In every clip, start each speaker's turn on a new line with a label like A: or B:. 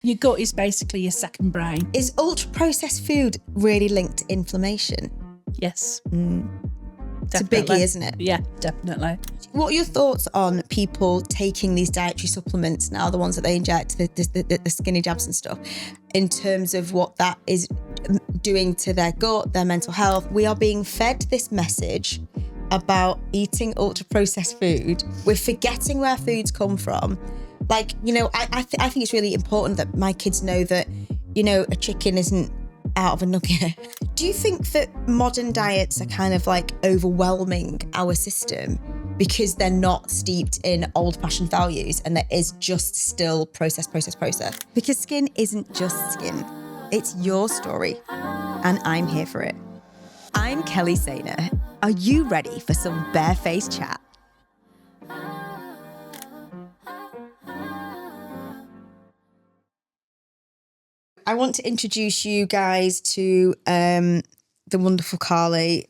A: Your gut is basically your second brain.
B: Is ultra-processed food really linked to inflammation?
A: Yes.
B: It's a biggie, isn't it?
A: Yeah, definitely.
B: What are your thoughts on people taking these dietary supplements now, the ones that they inject, the skinny jabs and stuff, in terms of what that is doing to their gut, their mental health? We are being fed this message about eating ultra-processed food. We're forgetting where foods come from. Like, you know, I think it's really important that my kids know that, you know, a chicken isn't out of a nugget. Do you think that modern diets are kind of like overwhelming our system because they're not steeped in old-fashioned values and there is just still process? Because skin isn't just skin. It's your story, and I'm here for it. I'm Kelly Saynor. Are you ready for some barefaced chat? I want to introduce you guys to the wonderful Carly.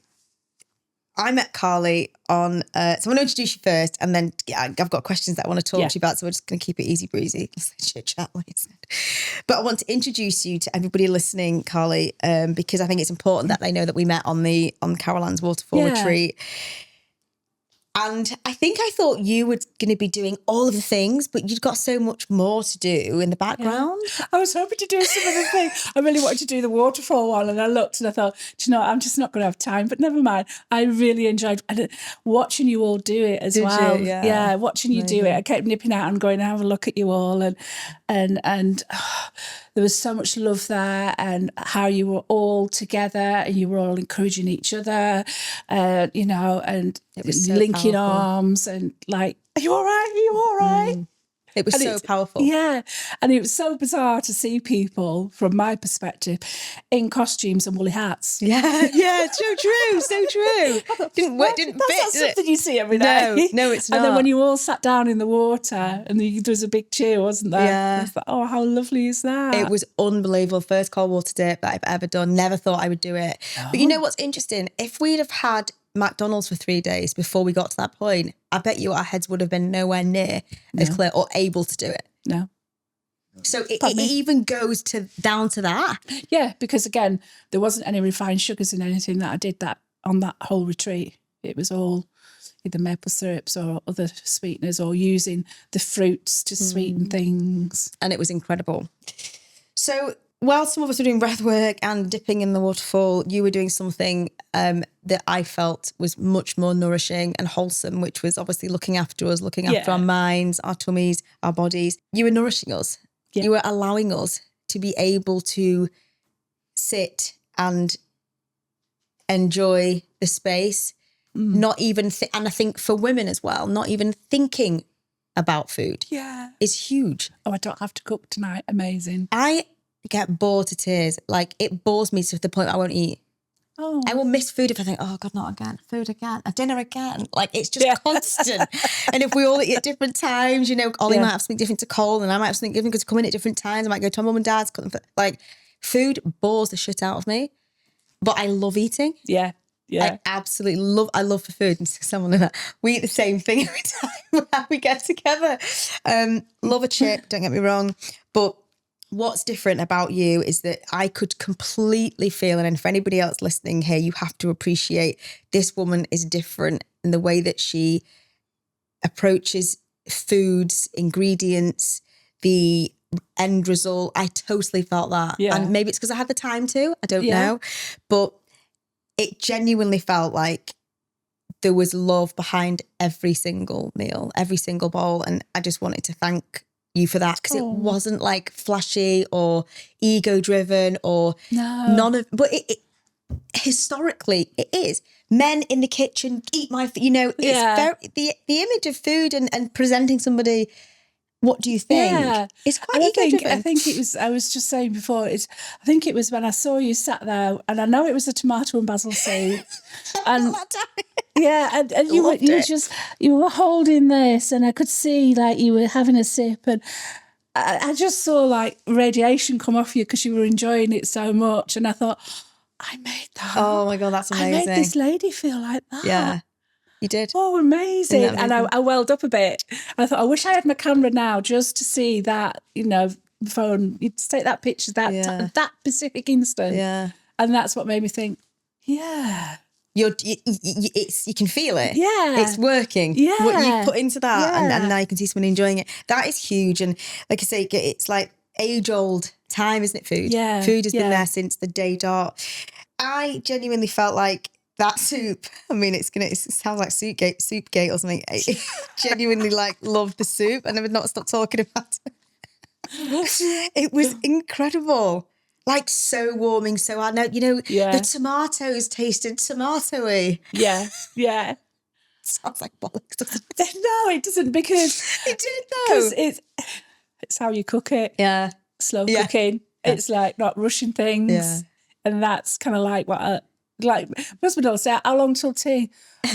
B: I met Carly on, so I'm going to introduce you first, and then I've got questions that I want to talk to you about, so we're just going to keep it easy breezy. Chit chat, like I said. But I want to introduce you to everybody listening, Carly, because I think it's important that they know that we met on Caroline's waterfall retreat. And I thought you were going to be doing all of the things, but you've got so much more to do in the background.
A: Yeah. I was hoping to do some of the things. I really wanted to do the waterfall one, and I looked and I thought, do you know, I'm just not going to have time. But never mind. I really enjoyed watching you all do it as well.
B: You?
A: Yeah, watching you do it. I kept nipping out and going to have a look at you all, and there was so much love there, and how you were all together and you were all encouraging each other, you know, and
B: it was so
A: linking
B: powerful.
A: arms and like, are you all right? Are you all right?
B: It was so powerful.
A: Yeah. And it was so bizarre to see people, from my perspective, in costumes and woolly hats.
B: Yeah, so true. Didn't fit.
A: That's not something you see every day.
B: No, it's not.
A: And then when you all sat down in the water and there was a big cheer, wasn't there?
B: Yeah.
A: I was like, oh, how lovely is that?
B: It was unbelievable. First cold water dip that I've ever done. Never thought I would do it. Oh. But you know what's interesting? If we'd have had McDonald's for 3 days before we got to that point, I bet you our heads would have been nowhere near as clear or able to do it.
A: No.
B: So it even goes down to that.
A: Yeah, because again, there wasn't any refined sugars in anything that I did that on that whole retreat. It was all either maple syrups or other sweeteners, or using the fruits to sweeten things.
B: And it was incredible. So while some of us were doing breath work and dipping in the waterfall, you were doing something that I felt was much more nourishing and wholesome, which was obviously looking after us, looking after our minds, our tummies, our bodies. You were nourishing us. Yeah. You were allowing us to be able to sit and enjoy the space, not even, and I think for women as well, not even thinking about food is huge.
A: Oh, I don't have to cook tonight. Amazing.
B: I get bored to tears. Like, it bores me to the point I won't eat.
A: Oh.
B: I will miss food if I think, oh God, not again, food again, a dinner again. Like, it's just constant. And if we all eat at different times, you know, Ollie might have something different to Cole, and I might have something different because come in at different times. I might go to my mum and dad's. Like, food bores the shit out of me, but I love eating.
A: Yeah.
B: I absolutely love for food. And someone like that, we eat the same thing every time we get together. Love a chip, don't get me wrong, but what's different about you is that I could completely feel, and for anybody else listening here, you have to appreciate this woman is different in the way that she approaches foods, ingredients, the end result. I totally felt that. Yeah. And maybe it's because I had the time to, I don't know. But it genuinely felt like there was love behind every single meal, every single bowl. And I just wanted to thank you for that, because it wasn't like flashy or ego driven or none of, but it historically it is men in the kitchen eat my, you know, it's very, the image of food and presenting somebody, what do you think? Yeah. It's quite ego driven.
A: I think it was, I was just saying before, I think it was when I saw you sat there, and I know it was a tomato and basil soup. And and you were holding this, and I could see like you were having a sip, and I just saw like radiation come off you because you were enjoying it so much. And I thought, I made that.
B: Oh my God, that's amazing.
A: I made this lady feel like that.
B: Yeah. You did.
A: Oh, amazing. And I welled up a bit. I thought, I wish I had my camera now just to see that, you know, phone. You just take that picture that specific instant.
B: Yeah.
A: And that's what made me think, yeah.
B: You can feel it.
A: Yeah.
B: It's working.
A: Yeah.
B: What you put into that and
A: Yeah.
B: now you can see someone enjoying it. That is huge. And like I say, it's like age-old time, isn't it, food?
A: Yeah.
B: Food has been there since the day dot. I genuinely felt like that soup, I mean, it sounds like Soupgate or something. I genuinely loved the soup and I would not stop talking about it. It was incredible. Like so warming, so hard. Now, the tomatoes tasted tomatoey.
A: Yeah, yeah.
B: Sounds like bollocks, doesn't it?
A: No, it doesn't, because
B: it did though.
A: Because it's how you cook it.
B: Yeah.
A: Slow cooking. Yeah. It's like not rushing things.
B: Yeah.
A: And that's kind of like what my husband will say, how long till tea?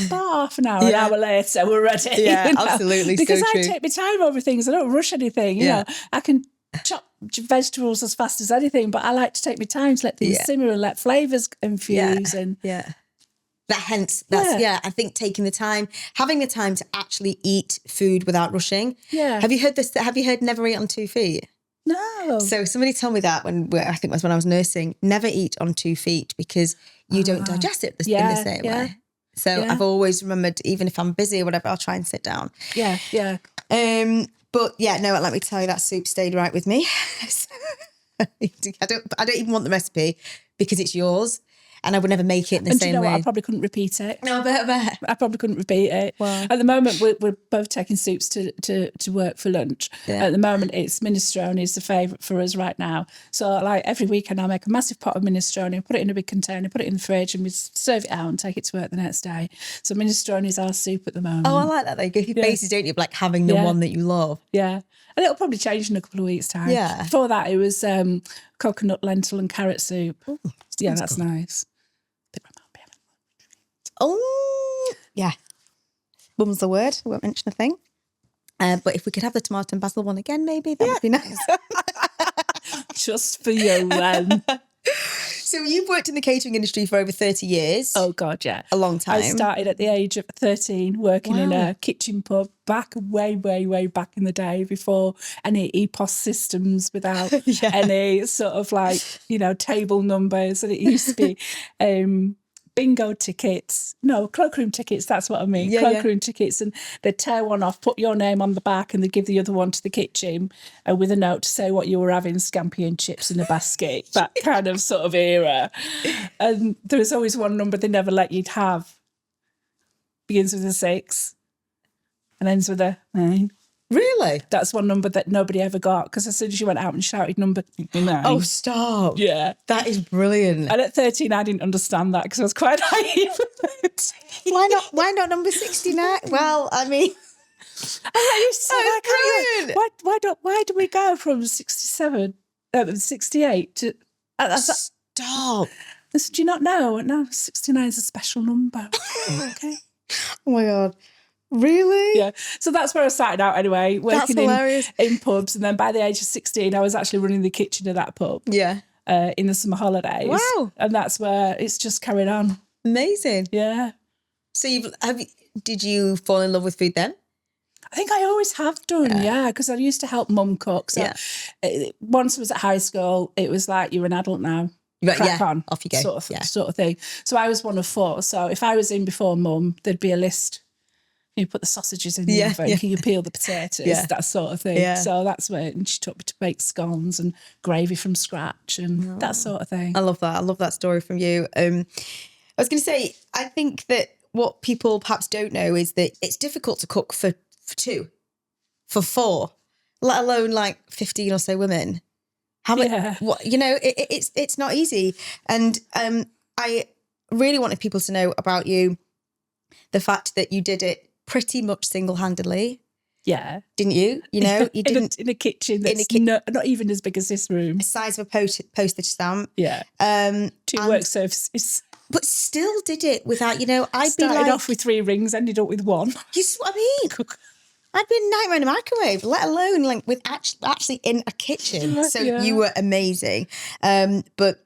A: About half an hour, an hour later, we're ready.
B: Yeah, absolutely.
A: Because
B: so
A: I take my time over things. I don't rush anything. You know, I can chop vegetables as fast as anything, but I like to take my time to let things simmer and let flavours infuse. I think taking the time, having the time to actually eat food without rushing. Yeah.
B: Have you heard never eat on 2 feet?
A: No.
B: So somebody told me that when I was nursing, never eat on 2 feet because you don't digest it in the same way. So I've always remembered, even if I'm busy or whatever, I'll try and sit down.
A: Yeah, yeah.
B: But yeah, no, let me tell you, that soup stayed right with me. I don't even want the recipe because it's yours. And I would never make it in the same way. And you know what?
A: I probably couldn't repeat it.
B: No, I bet.
A: I probably couldn't repeat it. Wow. At the moment, we're both taking soups to work for lunch. Yeah. At the moment, it's minestrone is the favourite for us right now. So like every weekend, I'll make a massive pot of minestrone, put it in a big container, put it in the fridge, and we serve it out and take it to work the next day. So minestrone is our soup at the moment.
B: Oh, I like that. They go bases, don't you? Like having the one that you love.
A: Yeah. And it'll probably change in a couple of weeks' time.
B: Yeah.
A: Before that, it was coconut, lentil and carrot soup. Ooh, that's good. Nice.
B: Oh, yeah. Mum's the word. I won't mention a thing. But if we could have the tomato and basil one again, maybe, that would be nice.
A: Just for you, then.
B: So you've worked in the catering industry for over 30 years.
A: Oh, God, yeah.
B: A long time.
A: I started at the age of 13 working in a kitchen pub back way, way, way back in the day before any EPOS systems, without any sort of table numbers. And it used to be... bingo tickets. No, cloakroom tickets, that's what I mean. Cloakroom tickets. And they'd tear one off, put your name on the back, and they'd give the other one to the kitchen with a note to say what you were having, scampi and chips in a basket, that kind of sort of era. And there was always one number they never let you have. Begins with a 6 and ends with a 9.
B: Really?
A: That's one number that nobody ever got, because as soon as you went out and shouted number 9.
B: Oh, stop.
A: Yeah.
B: That is brilliant.
A: And at 13, I didn't understand that because I was quite naive at 13.
B: Why not number 69? Well, I mean...
A: brilliant. Why do we go from 68 to...
B: Stop.
A: I said, do you not know? No, 69 is a special number. Okay.
B: Oh, my God. Really?
A: Yeah. So that's where I started out anyway, working in pubs. And then by the age of 16, I was actually running the kitchen of that pub.
B: Yeah.
A: In the summer holidays.
B: Wow.
A: And that's where it's just carried on.
B: Amazing.
A: Yeah.
B: So did you fall in love with food then?
A: I think I always have done, because I used to help mum cook. So once I was at high school, it was like, you're an adult now. Crack on.
B: Off you go.
A: Sort of thing. So I was one of 4. So if I was in before mum, there'd be a list. You put the sausages in the oven, you peel the potatoes, that sort of thing. Yeah. So that's when she taught me to bake scones and gravy from scratch and that sort of thing.
B: I love that. I love that story from you. I was going to say, I think that what people perhaps don't know is that it's difficult to cook for 2, for 4, let alone like 15 or so women. How many? It's not easy. And I really wanted people to know about you, the fact that you did it pretty much single-handedly.
A: Yeah.
B: Didn't you? You know, you didn't...
A: In a kitchen that's not even as big as this room.
B: The size of a postage stamp.
A: Yeah. 2 work surfaces.
B: But still did it without, I'd
A: started off with 3 rings, ended up with 1.
B: You see what I mean? I'd been a nightmare in a microwave, let alone with actually in a kitchen. So you were amazing. But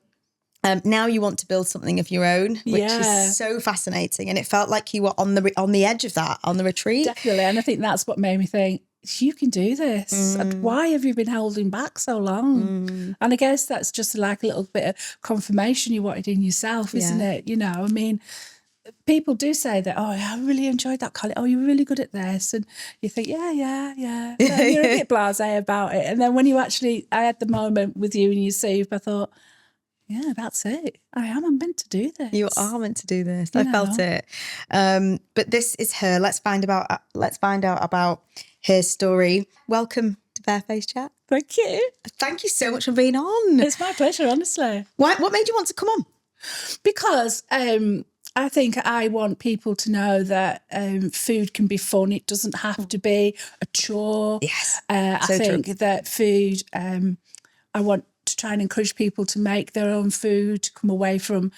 B: now you want to build something of your own, which is so fascinating. And it felt like you were on the edge of that, on the retreat.
A: Definitely. And I think that's what made me think, you can do this. And why have you been holding back so long? And I guess that's just like a little bit of confirmation you wanted in yourself, isn't it? You know, I mean, people do say that, oh, I really enjoyed that, Colin. Oh, you're really good at this. And you think, yeah. And you're a bit blasé about it. And then when I had the moment with you and your soup, I thought, yeah, that's it. I'm meant to do this.
B: You are meant to do this. I felt it. But this is her. Let's find out about her story. Welcome to Barefaced Chat.
A: Thank you.
B: Thank you so much for being on.
A: It's my pleasure, honestly.
B: What made you want to come on?
A: Because I think I want people to know that food can be fun. It doesn't have to be a chore.
B: Yes.
A: I think that food, I want to try and encourage people to make their own food, to come away from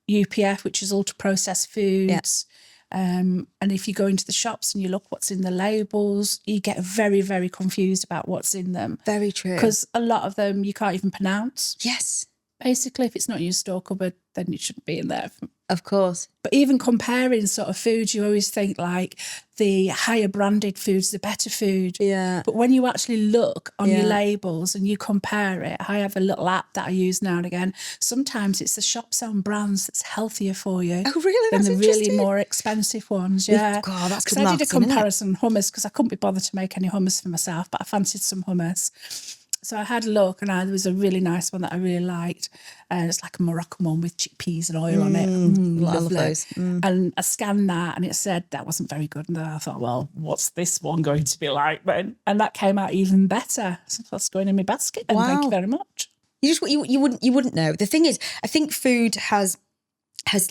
A: UPF, which is ultra-processed foods. And if you go into the shops and you look what's in the labels, you get very, very confused about what's in them.
B: Very true.
A: Because a lot of them you can't even pronounce.
B: Yes.
A: Basically, if it's not in your store cupboard, then it shouldn't be in there.
B: Of course.
A: But even comparing sort of foods, you always think like the higher branded foods, the better food.
B: Yeah.
A: But when you actually look on your labels and you compare it, I have a little app that I use now and again. Sometimes it's the shop's own brands that's healthier for you.
B: Oh, really?
A: Than
B: That's
A: the really more expensive ones. Yeah.
B: God, that's good.
A: Because I did a comparison hummus because I couldn't be bothered to make any hummus for myself, but I fancied some hummus. So I had a look and there was a really nice one that I really liked. It's like a Moroccan one with chickpeas and oil on it.
B: I love those.
A: And I scanned that and it said that wasn't very good. And then I thought, well, what's this one going to be like then? And that came out even better. So that's going in my basket. And thank you very much.
B: You wouldn't know. The thing is, I think food has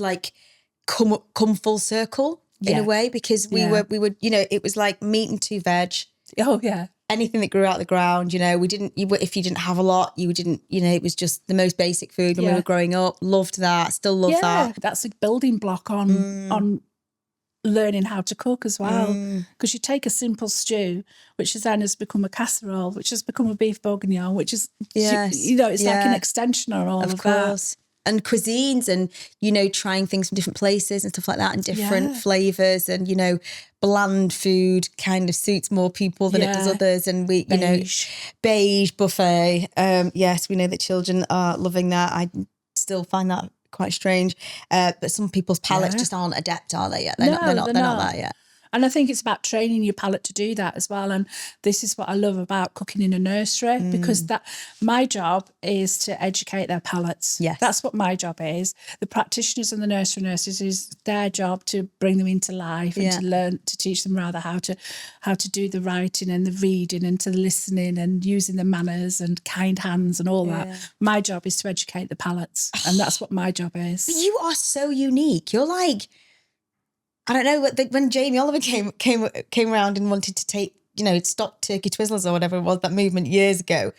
B: like come full circle in a way, because we were, you know, it was like meat and 2 veg.
A: Oh yeah.
B: Anything that grew out of the ground, you know, if you didn't have a lot, you didn't, you know, it was just the most basic food when we were growing up. Loved that. Still love that.
A: That's a building block on learning how to cook as well. Because you take a simple stew, which then has become a casserole, which has become a beef bourguignon, which is, you know, it's like an extension of all of that.
B: And cuisines and, you know, trying things from different places and stuff like that and different flavours and, you know, bland food kind of suits more people than it does others. And we, you know, beige buffet. Yes, we know that children are loving that. I still find that quite strange. But some people's palates just aren't adept, are they yet? They're not there yet.
A: And I think it's about training your palate to do that as well. And this is what I love about cooking in a nursery, because that my job is to educate their palates.
B: Yes.
A: That's what my job is. The practitioners and the nursery nurses is their job to bring them into life and to learn, to teach them rather how to do the writing and the reading and to the listening and using the manners and kind hands and all that. My job is to educate the palates. And that's what my job is.
B: But you are so unique. You're like, I don't know, when Jamie Oliver came around and wanted to take, you know, stop Turkey Twizzlers or whatever it was, that movement years ago.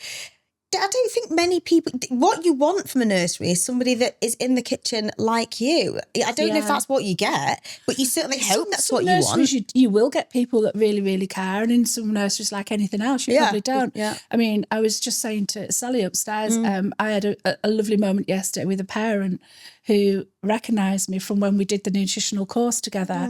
B: I don't think many people, what you want from a nursery is somebody that is in the kitchen like you. I don't know if that's what you get, but you certainly hope that's what you want.
A: You will get people that really, really care. And in some nurseries, like anything else, you probably don't.
B: Yeah.
A: I mean, I was just saying to Sally upstairs, I had a lovely moment yesterday with a parent who recognised me from when we did the nutritional course together.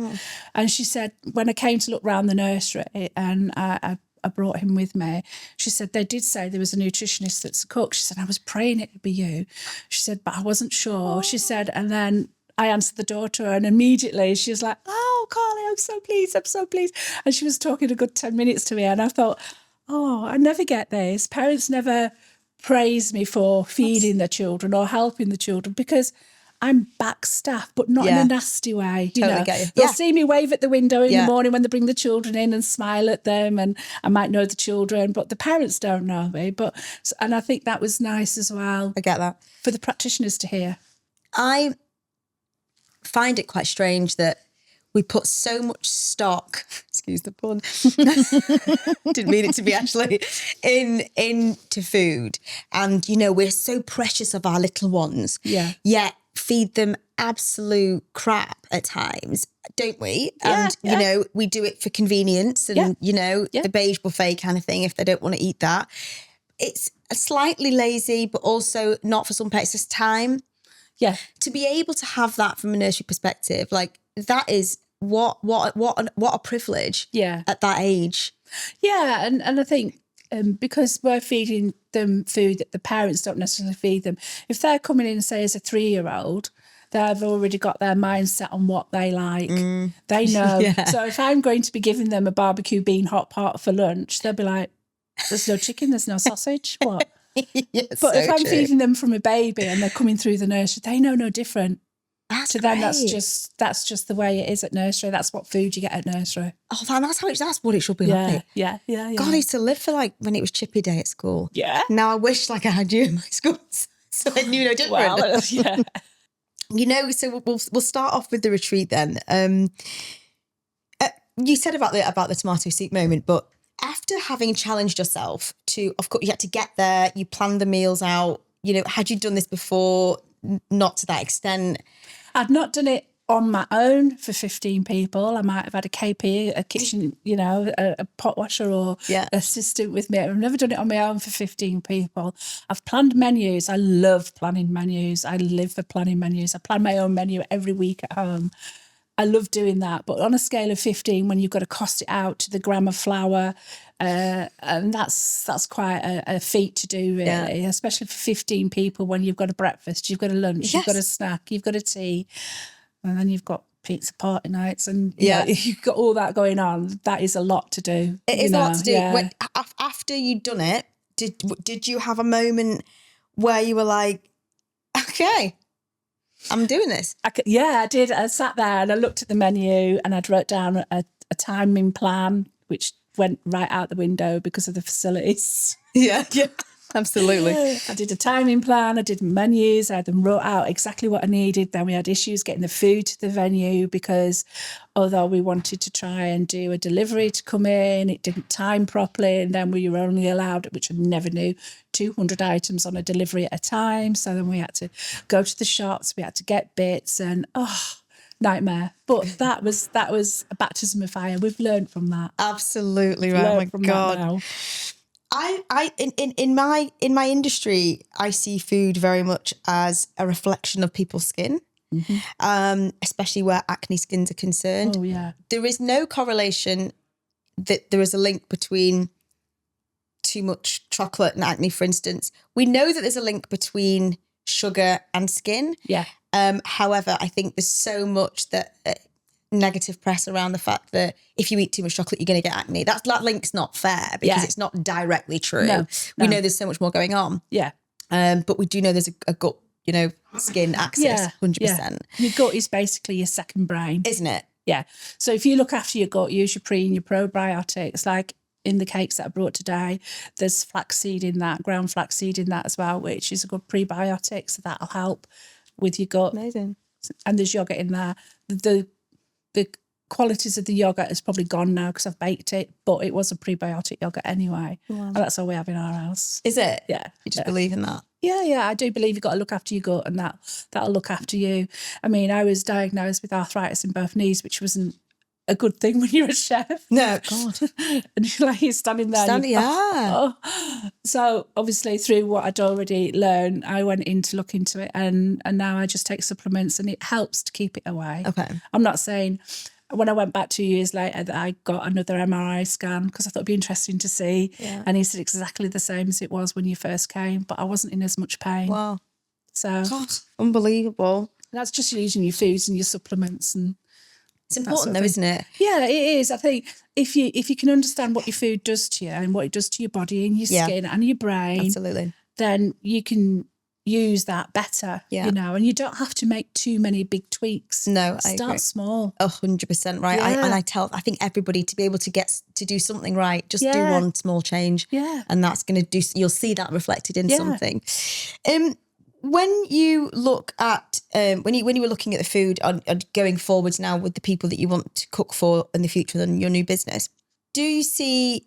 A: And she said, when I came to look round the nursery and I brought him with me, she said, they did say there was a nutritionist that's a cook. She said, I was praying it would be you. She said, but I wasn't sure. She said, and then I answered the door to her and immediately she was like, oh, Carly, I'm so pleased. And she was talking a good 10 minutes to me and I thought, oh, I never get this. Parents never praise me for feeding their children or helping the children, because I'm backstaffed, but not in a nasty way. You know,
B: get you.
A: They'll see me wave at the window in the morning when they bring the children in and smile at them, and I might know the children, but the parents don't know me. And I think that was nice as well.
B: I get that.
A: For the practitioners to hear.
B: I find it quite strange that we put so much stock, excuse the pun, didn't mean it to be actually, into food. And, you know, we're so precious of our little ones.
A: Yeah.
B: Yet feed them absolute crap at times, don't we? And, you know, we do it for convenience and, you know, the beige buffet kind of thing, if they don't want to eat that. It's slightly lazy, but also not for some parents. It's time.
A: Yeah.
B: To be able to have that from a nursery perspective, like that is what a privilege at that age.
A: Yeah, and I think because we're feeding them food that the parents don't necessarily feed them, if they're coming in, say, as a 3-year-old, they've already got their mindset on what they like. They know.
B: Yeah.
A: So if I'm going to be giving them a barbecue bean hot pot for lunch, they'll be like, there's no chicken, there's no sausage, what?
B: Yes,
A: But if
B: so
A: I'm
B: true.
A: feeding them from a baby and they're coming through the nursery, they know no different.
B: That's
A: To them,
B: great.
A: that's just the way it is at nursery. That's what food you get at nursery.
B: Oh, man, that's what it should be
A: Yeah,
B: like.
A: yeah.
B: God, I used to live for like when it was chippy day at school.
A: Yeah.
B: Now I wish like I had you in my school, so I knew no different.
A: Well, yeah.
B: You know, so we'll start off with the retreat then. You said about the tomato soup moment, but after having challenged yourself to, of course, you had to get there, you planned the meals out. You know, had you done this before? Not to that extent.
A: I'd not done it on my own for 15 people. I might have had a KP, a kitchen, you know, a pot washer or assistant with me. I've never done it on my own for 15 people. I've planned menus. I love planning menus. I live for planning menus. I plan my own menu every week at home. I love doing that. But on a scale of 15, when you've got to cost it out to the gram of flour, and that's quite a feat to do, really, especially for 15 people when you've got a breakfast, you've got a lunch, you've got a snack, you've got a tea, and then you've got pizza party nights, and you know, you've got all that going on. That is a lot to do.
B: It is a lot to do. When, after you'd done it, did you have a moment where you were like, okay, I'm doing this?
A: I did. I sat there and I looked at the menu and I'd wrote down a timing plan, which went right out the window because of the facilities.
B: Yeah, absolutely.
A: I did a timing plan, I did menus, I had them wrote out exactly what I needed. Then we had issues getting the food to the venue because although we wanted to try and do a delivery to come in, it didn't time properly, and then we were only allowed, which I never knew, 200 items on a delivery at a time. So then we had to go to the shops, we had to get bits, and nightmare. But that was a baptism of fire. We've learned from that.
B: Absolutely right. Oh my God. I in my industry, I see food very much as a reflection of people's skin, especially where acne skins are concerned.
A: Oh yeah.
B: There is no correlation that there is a link between too much chocolate and acne, for instance. We know that there's a link between sugar and skin.
A: Yeah.
B: However, I think there's so much that negative press around the fact that if you eat too much chocolate, you're going to get acne. That link's not fair because it's not directly true. No. We know there's so much more going on.
A: Yeah.
B: But we do know there's a gut, you know, skin axis, 100%.
A: Yeah. Your gut is basically your second brain.
B: Isn't it?
A: Yeah. So if you look after your gut, use your pre and your probiotics, like in the cakes that I brought today, there's flaxseed in that, ground flaxseed in that as well, which is a good prebiotic. So that'll help with your gut.
B: Amazing.
A: And there's yogurt in there. The qualities of the yogurt is probably gone now because I've baked it, but it was a prebiotic yogurt anyway. Wow. And that's all we have in our house.
B: Is it?
A: Yeah.
B: You just believe in that?
A: Yeah. I do believe you've got to look after your gut, and that'll look after you. I mean, I was diagnosed with arthritis in both knees, which wasn't a good thing when you're a chef.
B: No, God.
A: And you're standing there. So obviously through what I'd already learned, I went in to look into it, and now I just take supplements and it helps to keep it away.
B: Okay.
A: I'm not saying when I went back 2 years later that I got another MRI scan because I thought it'd be interesting to see. Yeah. And he said exactly the same as it was when you first came, but I wasn't in as much pain.
B: Wow.
A: So
B: God, unbelievable.
A: That's just using your foods and your supplements, and
B: it's important though, isn't it?
A: Yeah, it is. I think if you can understand what your food does to you and what it does to your body and your skin and your brain,
B: absolutely, then
A: you can use that better, you know, and you don't have to make too many big tweaks.
B: No,
A: I Start small.
B: 100% right. Yeah. I think everybody to be able to get to do something right, just do one small change. Yeah. And that's going to you'll see that reflected in something. When you look at, when you were looking at the food on going forwards now with the people that you want to cook for in the future and your new business, do you see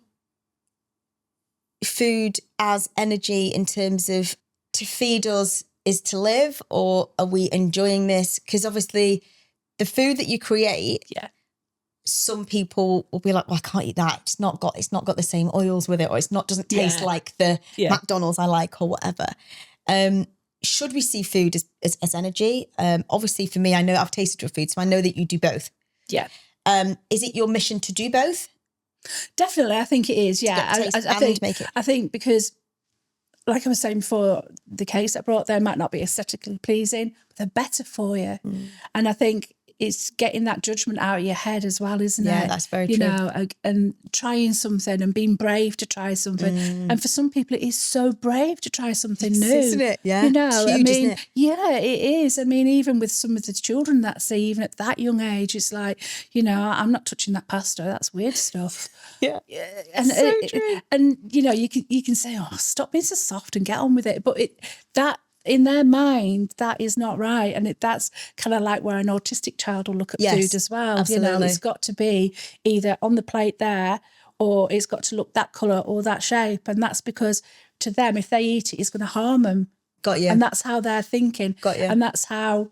B: food as energy in terms of to feed us is to live, or are we enjoying this? Because obviously the food that you create, some people will be like, well, I can't eat that. It's not got the same oils with it, or doesn't taste like the McDonald's I like, or whatever. Should we see food as energy? Obviously for me, I know I've tasted your food, so I know that you do both. Yeah. Is it your mission to do both?
A: Definitely, I think it is. Yeah, I think because, like I was saying before, the cakes I brought there might not be aesthetically pleasing, but they're better for you. And I think it's getting that judgment out of your head as well, isn't it?
B: Yeah, that's very true.
A: You know, and trying something and being brave to try something. And for some people, it is so brave to try something new,
B: isn't it? Yeah,
A: you know,
B: it's huge, isn't it?
A: Yeah, it is. I mean, even with some of the children that say, even at that young age, it's like, you know, I'm not touching that pasta. That's weird stuff.
B: Yeah,
A: and
B: so true.
A: And you know, you can say, oh, stop being so soft and get on with it, but that in their mind, that is not right. And that's kind of like where an autistic child will look at food as well.
B: Absolutely.
A: You know, it's got to be either on the plate there, or it's got to look that colour or that shape. And that's because to them, if they eat it, it's going to harm them.
B: Got you.
A: And that's how they're thinking.
B: Got you.
A: And that's how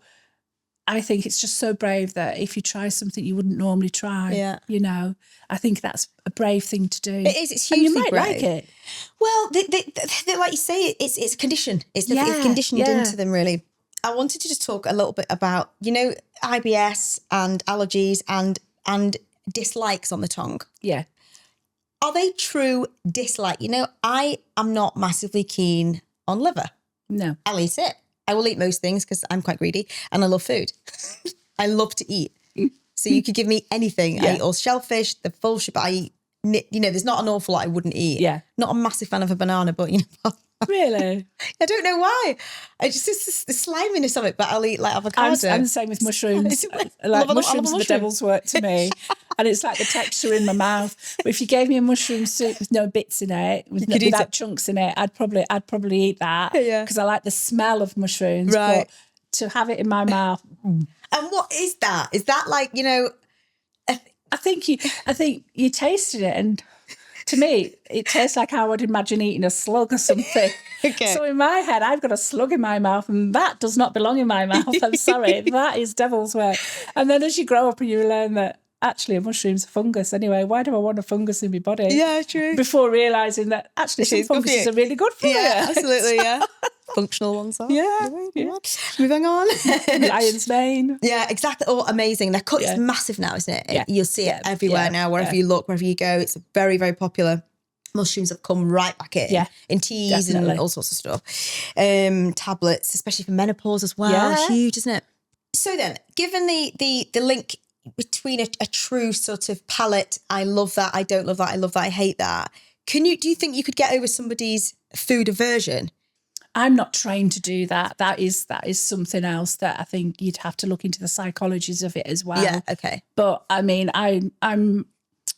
A: I think it's just so brave that if you try something you wouldn't normally try, you know, I think that's a brave thing to do.
B: It is. It's hugely
A: and you might
B: brave.
A: like it.
B: Well, they, like you say, it's conditioned. It's conditioned into them, really. I wanted to just talk a little bit about, you know, IBS and allergies and dislikes on the tongue.
A: Yeah.
B: Are they true dislike? You know, I am not massively keen on liver.
A: No.
B: I'll eat it. I will eat most things because I'm quite greedy and I love food. I love to eat. So you could give me anything. I eat all shellfish, the full shit, but I eat, you know, there's not an awful lot I wouldn't eat.
A: Yeah.
B: Not a massive fan of a banana, but you know.
A: Really?
B: I don't know why. It's just the sliminess of it, but I'll eat like avocado.
A: I'm the same with mushrooms. Like mushrooms are the devil's work to me. And it's like the texture in my mouth. But if you gave me a mushroom soup with no bits in it, without chunks in it, I'd probably eat that.
B: Yeah.
A: Because I like the smell of mushrooms.
B: Right.
A: But to have it in my mouth.
B: And what is that? Is that like, you know?
A: I think you tasted it, and to me, it tastes like how I would imagine eating a slug or something.
B: Okay.
A: So in my head, I've got a slug in my mouth, and that does not belong in my mouth. I'm sorry, that is devil's work. And then as you grow up and you learn that actually a mushroom's a fungus anyway, why do I want a fungus in my body?
B: Yeah, true.
A: Before realising that actually some funguses are really good for you.
B: Yeah, absolutely, yeah. Functional ones are.
A: Yeah.
B: Moving on.
A: Lion's mane.
B: Yeah, exactly. Oh, amazing. They're cut. It's massive now, isn't it?
A: Yeah.
B: You'll see it everywhere now, wherever you look, wherever you go. It's very, very popular. Mushrooms have come right back in teas and all sorts of stuff. Tablets, especially for menopause as well.
A: Yeah.
B: Huge, isn't it? So then, given the link between a true sort of palate, I love that, I don't love that, I love that, I hate that. Do you think you could get over somebody's food aversion?
A: I'm not trained to do that. That is something else that I think you'd have to look into the psychologies of it as well.
B: Yeah, okay.
A: But I mean, I'm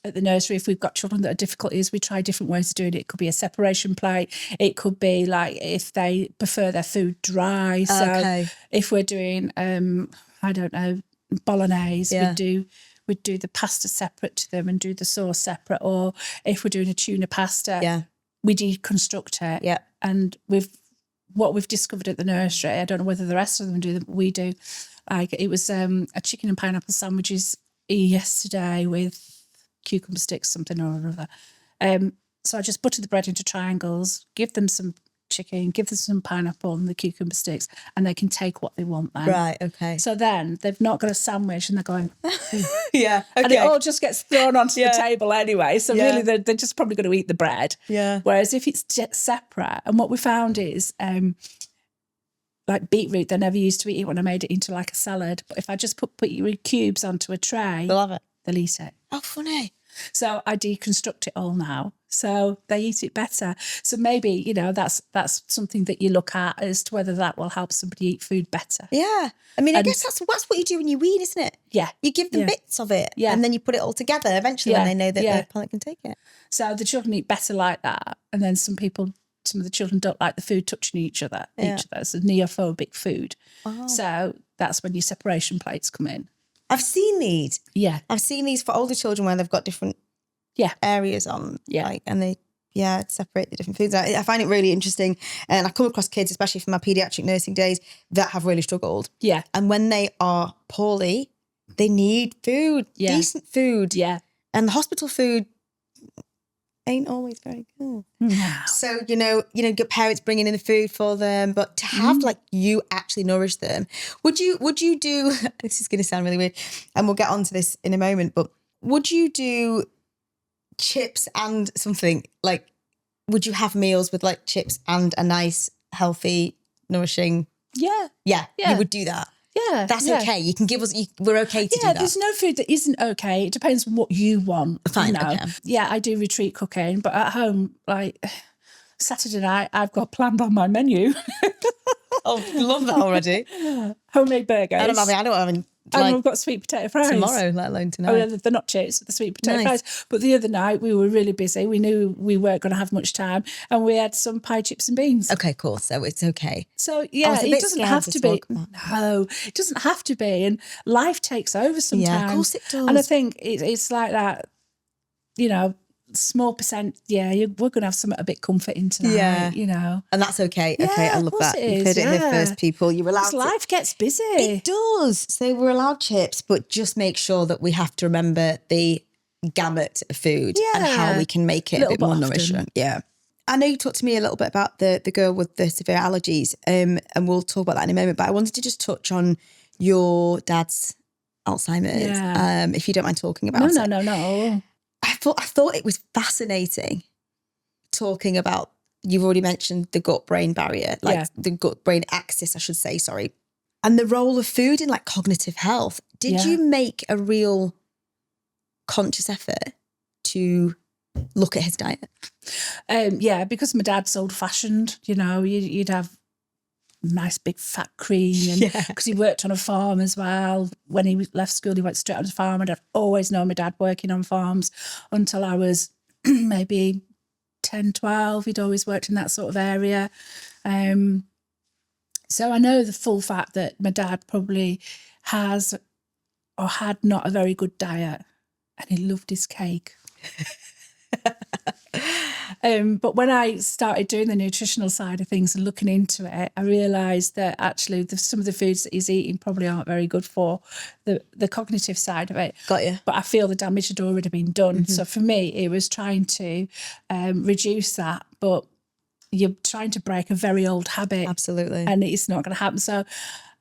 A: at the nursery, if we've got children that are difficulties, we try different ways of doing it. It could be a separation plate. It could be like if they prefer their food dry. So if we're doing, I don't know, bolognese, we'd do the pasta separate to them and do the sauce separate. Or if we're doing a tuna pasta, we deconstruct it.
B: Yeah.
A: And what we've discovered at the nursery, I don't know whether the rest of them do, but we do. Like it was a chicken and pineapple sandwiches yesterday with cucumber sticks, something or another. So I just butter the bread into triangles, give them some chicken, give them some pineapple and the cucumber sticks, and they can take what they want then.
B: Right, okay.
A: So then they've not got a sandwich and they're going,
B: yeah, okay.
A: And it all just gets thrown onto the table anyway. So really they're just probably going to eat the bread.
B: Yeah.
A: Whereas if it's separate, and what we found is like beetroot, they never used to eat it when I made it into like a salad. But if I just put beetroot cubes onto a tray,
B: They'll love it.
A: They'll eat it.
B: Oh, funny.
A: So I deconstruct it all now. So they eat it better. So maybe, you know, that's something that you look at as to whether that will help somebody eat food better.
B: Yeah. I mean, I guess that's what you do when you wean, isn't it?
A: Yeah.
B: You give them bits of it
A: Yeah.
B: and then you put it all together eventually when they know that their palate can take it.
A: So the children eat better like that. And then some of the children don't like the food touching each other. It's a neophobic food. Oh. So that's when your separation plates come in.
B: I've seen these.
A: Yeah.
B: I've seen these for older children where they've got different areas on.
A: Yeah.
B: Like, and they separate the different foods. I find it really interesting. And I come across kids, especially from my paediatric nursing days, that have really struggled. Yeah. And when they are poorly, they need food, decent food. Yeah. And the hospital food ain't always very good. No. So, you know, good parents bringing in the food for them, but to have like you actually nourish them. Would you do, this is going to sound really weird and we'll get onto this in a moment, but would you do chips and something, like, would you have meals with like chips and a nice, healthy, nourishing?
A: Yeah.
B: You would do that.
A: Yeah.
B: That's okay. You can give us, we're okay to do that.
A: There's no food that isn't okay. It depends on what you want.
B: Fine,
A: you know?
B: okay.
A: Yeah, I do retreat cooking, but at home, like Saturday night, I've got planned on my menu.
B: Oh, love that already.
A: Homemade burgers.
B: I don't know.
A: And we've got sweet potato fries.
B: Tomorrow, let alone tonight.
A: Oh, they're not chips, the sweet potato fries. But the other night, we were really busy. We knew we weren't going to have much time. And we had some pie, chips and beans.
B: Okay, cool. So it's okay.
A: So, yeah, it doesn't have to be. No, it doesn't have to be. And life takes over sometimes.
B: Yeah, of course it does.
A: And I think it's like that, you know, small percent, we're going to have something a bit comforting tonight, you know.
B: And that's okay. Okay, I love that. You've heard it here first, people. You're allowed to.
A: Life gets busy.
B: It does. So we're allowed chips, but just make sure that we have to remember the gamut of food and how we can make it a bit more nourishing. Yeah. I know you talked to me a little bit about the girl with the severe allergies, and we'll talk about that in a moment, but I wanted to just touch on your dad's Alzheimer's, if you don't mind talking about it.
A: No.
B: I thought it was fascinating talking about, you've already mentioned the gut-brain barrier, the gut-brain axis, I should say, sorry, and the role of food in like cognitive health. Did you make a real conscious effort to look at his diet?
A: Because my dad's old-fashioned, you know, you'd have nice big fat cream, and because he worked on a farm as well. When he left school, he went straight on the farm, and I've always known my dad working on farms until I was maybe 10, 12. He'd always worked in that sort of area. So I know the full fact that my dad probably has or had not a very good diet, and he loved his cake. But when I started doing the nutritional side of things and looking into it, I realised that actually some of the foods that he's eating probably aren't very good for the cognitive side of it.
B: Got you.
A: But I feel the damage had already been done. So for me, it was trying to reduce that. But you're trying to break a very old habit.
B: Absolutely.
A: And it's not going to happen. So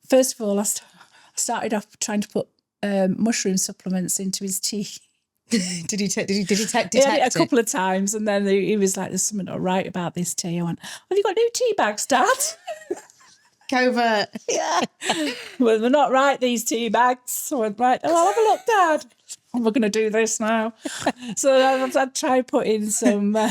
A: first of all, I started off trying to put mushroom supplements into his tea.
B: Did he detect
A: He had it
B: it?
A: a couple of times, and then he was like, there's something not right about this tea. I went, have you got new tea bags, Dad?
B: Covert.
A: Yeah. Well, they're not right, these tea bags. I went, right, I'll have a look, Dad. We're going to do this now. So I'd try putting some, I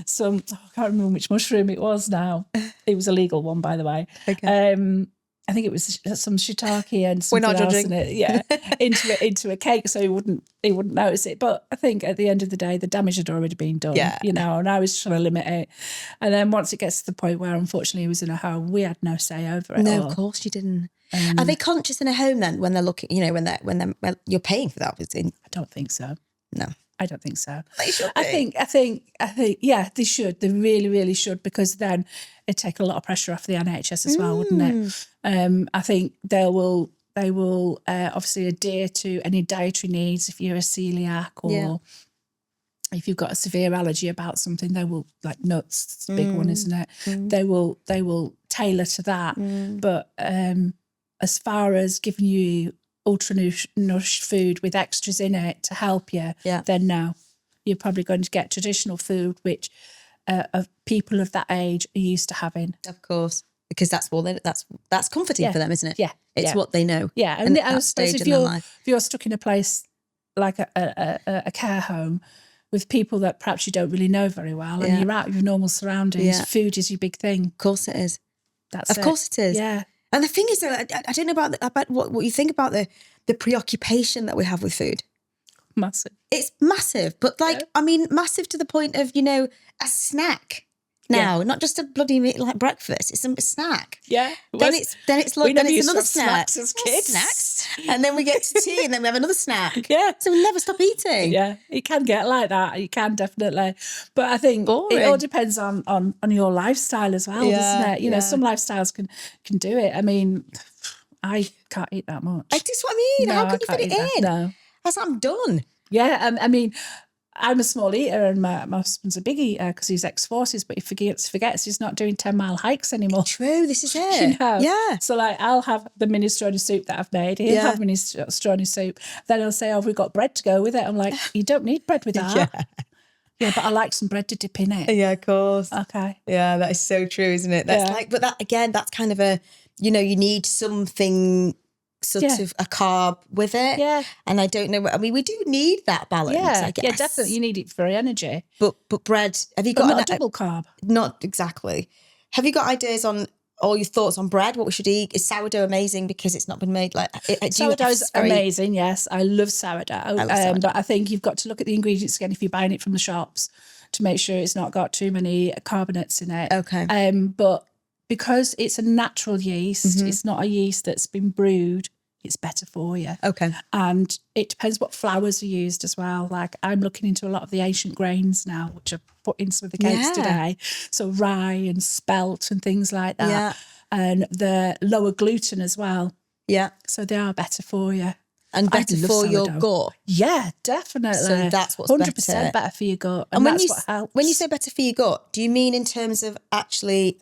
A: can't remember which mushroom it was now. It was a legal one, by the way.
B: Okay.
A: I think it was some shiitake and something
B: We're not
A: else
B: judging.
A: in it, into a cake, so he wouldn't notice it. But I think at the end of the day, the damage had already been done, you know, and I was trying to limit it. And then once it gets to the point where unfortunately he was in a home, we had no say over it.
B: No, of course you didn't. Are they conscious in a home then when they're looking, you know, when you're paying for that?
A: I don't think so.
B: No.
A: I don't think so.
B: They should
A: I think, yeah, they should. They really, really should, because then it'd take a lot of pressure off the NHS as well, wouldn't it? I think they will obviously adhere to any dietary needs if you're a celiac or if you've got a severe allergy about something. They will, like nuts, it's a big one, isn't it? They will tailor to that. But as far as giving you ultra nourished food with extras in it to help you, then no, you're probably going to get traditional food, which of people of that age are used to having.
B: Of course, because that's comforting for them, isn't it?
A: Yeah,
B: it's what they know.
A: Yeah, and I
B: that
A: suppose
B: stage
A: if
B: in their life.
A: you're stuck in a place like a care home with people that perhaps you don't really know very well, and you're out of your normal surroundings, food is your big thing.
B: Of course it is.
A: Of
B: course it is.
A: Yeah.
B: And the thing is, I don't know about what you think about the preoccupation that we have with food.
A: Massive.
B: It's massive, but I mean, massive to the point of, you know, a snack now, not just a bloody like breakfast. It's a snack.
A: Yeah.
B: Then it's like
A: we never
B: then it's
A: used to
B: another
A: have
B: snack.
A: snacks as kids.
B: Snacks, and then we get to tea, and then we have another snack.
A: Yeah.
B: So we never stop eating.
A: Yeah, it can get like that. You can definitely, but I think it all depends on your lifestyle as well, doesn't it? You know, some lifestyles can do it. I mean, I can't eat that much.
B: That's what I mean.
A: No,
B: How can you fit it in?
A: No,
B: I'm done.
A: Yeah, I mean, I'm a small eater and my husband's a big eater because he's ex-forces, but he forgets he's not doing 10-mile hikes anymore.
B: True, this is it. Yeah.
A: So like I'll have the minestrone soup that I've made. He'll have minestrone soup. Then he'll say, we've got bread to go with it. I'm like, you don't need bread with that. Yeah, but I like some bread to dip in it.
B: Yeah, of course.
A: Okay.
B: Yeah, that is so true, isn't it? That's but that again, that's kind of a, you need something sort of a carb with it.
A: Yeah.
B: And I don't know, we do need that balance, I guess.
A: Yeah, definitely. You need it for energy.
B: But bread, have you got
A: not a double carb?
B: Not exactly. Have you got ideas on all your thoughts on bread, what we should eat? Is sourdough amazing because it's not been made
A: Sourdough's amazing, yes. I love sourdough. But I think you've got to look at the ingredients again if you're buying it from the shops to make sure it's not got too many carbonates in it.
B: Okay.
A: But because it's a natural yeast, it's not a yeast that's been brewed, it's better for you.
B: Okay.
A: And it depends what flours are used as well. Like I'm looking into a lot of the ancient grains now, which are put in some of the cakes today. So rye and spelt and things like that.
B: Yeah.
A: And the lower gluten as well.
B: Yeah.
A: So they are better for you.
B: And better for your gut.
A: Yeah, definitely.
B: So that's what's
A: 100% better for your gut. And that's what helps.
B: When you say better for your gut, do you mean in terms of actually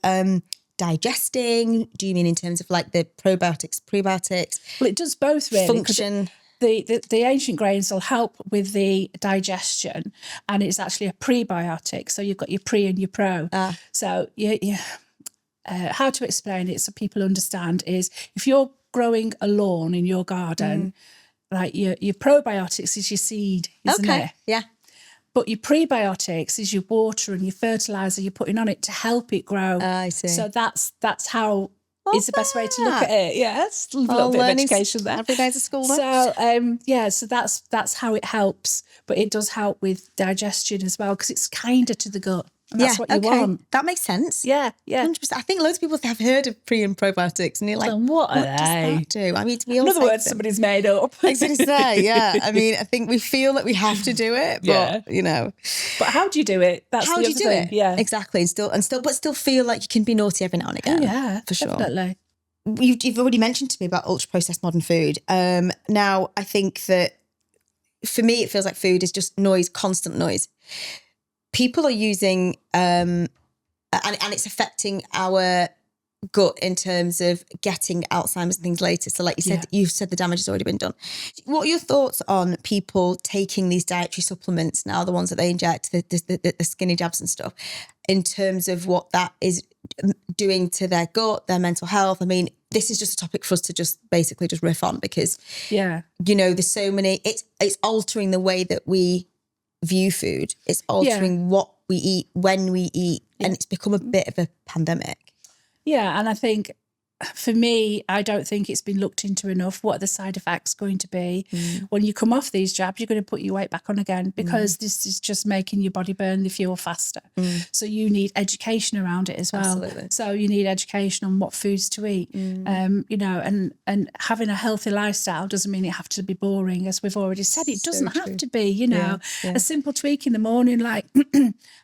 B: digesting? Do you mean in terms of like the probiotics, prebiotics?
A: Well, it does both really.
B: Function.
A: The ancient grains will help with the digestion, and it's actually a prebiotic. So you've got your pre and your pro. So how to explain it so people understand is if you're growing a lawn in your garden, like your probiotics is your seed, isn't it?
B: Yeah.
A: But your prebiotics is your water and your fertilizer you're putting on it to help it grow.
B: I see.
A: So that's how it's the best way to look at it. Yes, a little bit of education there.
B: Every day's a school day.
A: So so that's how it helps. But it does help with digestion as well because it's kinder to the gut. And that's what you want.
B: That makes sense.
A: Yeah.
B: 100%. I think loads of people have heard of pre and probiotics and you're like,
A: what
B: does that do? I mean, we all
A: another word somebody's made up.
B: I was going to say, I mean, I think we feel that we have to do it, but
A: But how do you do it? That's
B: how
A: the
B: do you
A: other
B: do
A: thing.
B: it?
A: Yeah,
B: exactly. But still feel like you can be naughty every now and again.
A: Oh, yeah,
B: for sure.
A: Definitely.
B: You've already mentioned to me about ultra processed modern food. Now I think that for me, it feels like food is just noise, constant noise. People are using, and it's affecting our gut in terms of getting Alzheimer's and things later. So like you said, you've said the damage has already been done. What are your thoughts on people taking these dietary supplements now, the ones that they inject, the skinny jabs and stuff, in terms of what that is doing to their gut, their mental health? I mean, this is just a topic for us to just basically just riff on because, there's so many, it's altering the way that we view food. It's altering what we eat, when we eat, and it's become a bit of a pandemic. Yeah,
A: and I think for me, I don't think it's been looked into enough. What are the side effects going to be? When you come off these jabs, you're going to put your weight back on again because this is just making your body burn the fuel faster. So you need education around it as well.
B: Absolutely.
A: So you need education on what foods to eat. And having a healthy lifestyle doesn't mean it have to be boring, as we've already said. It doesn't have to be, a simple tweak in the morning, like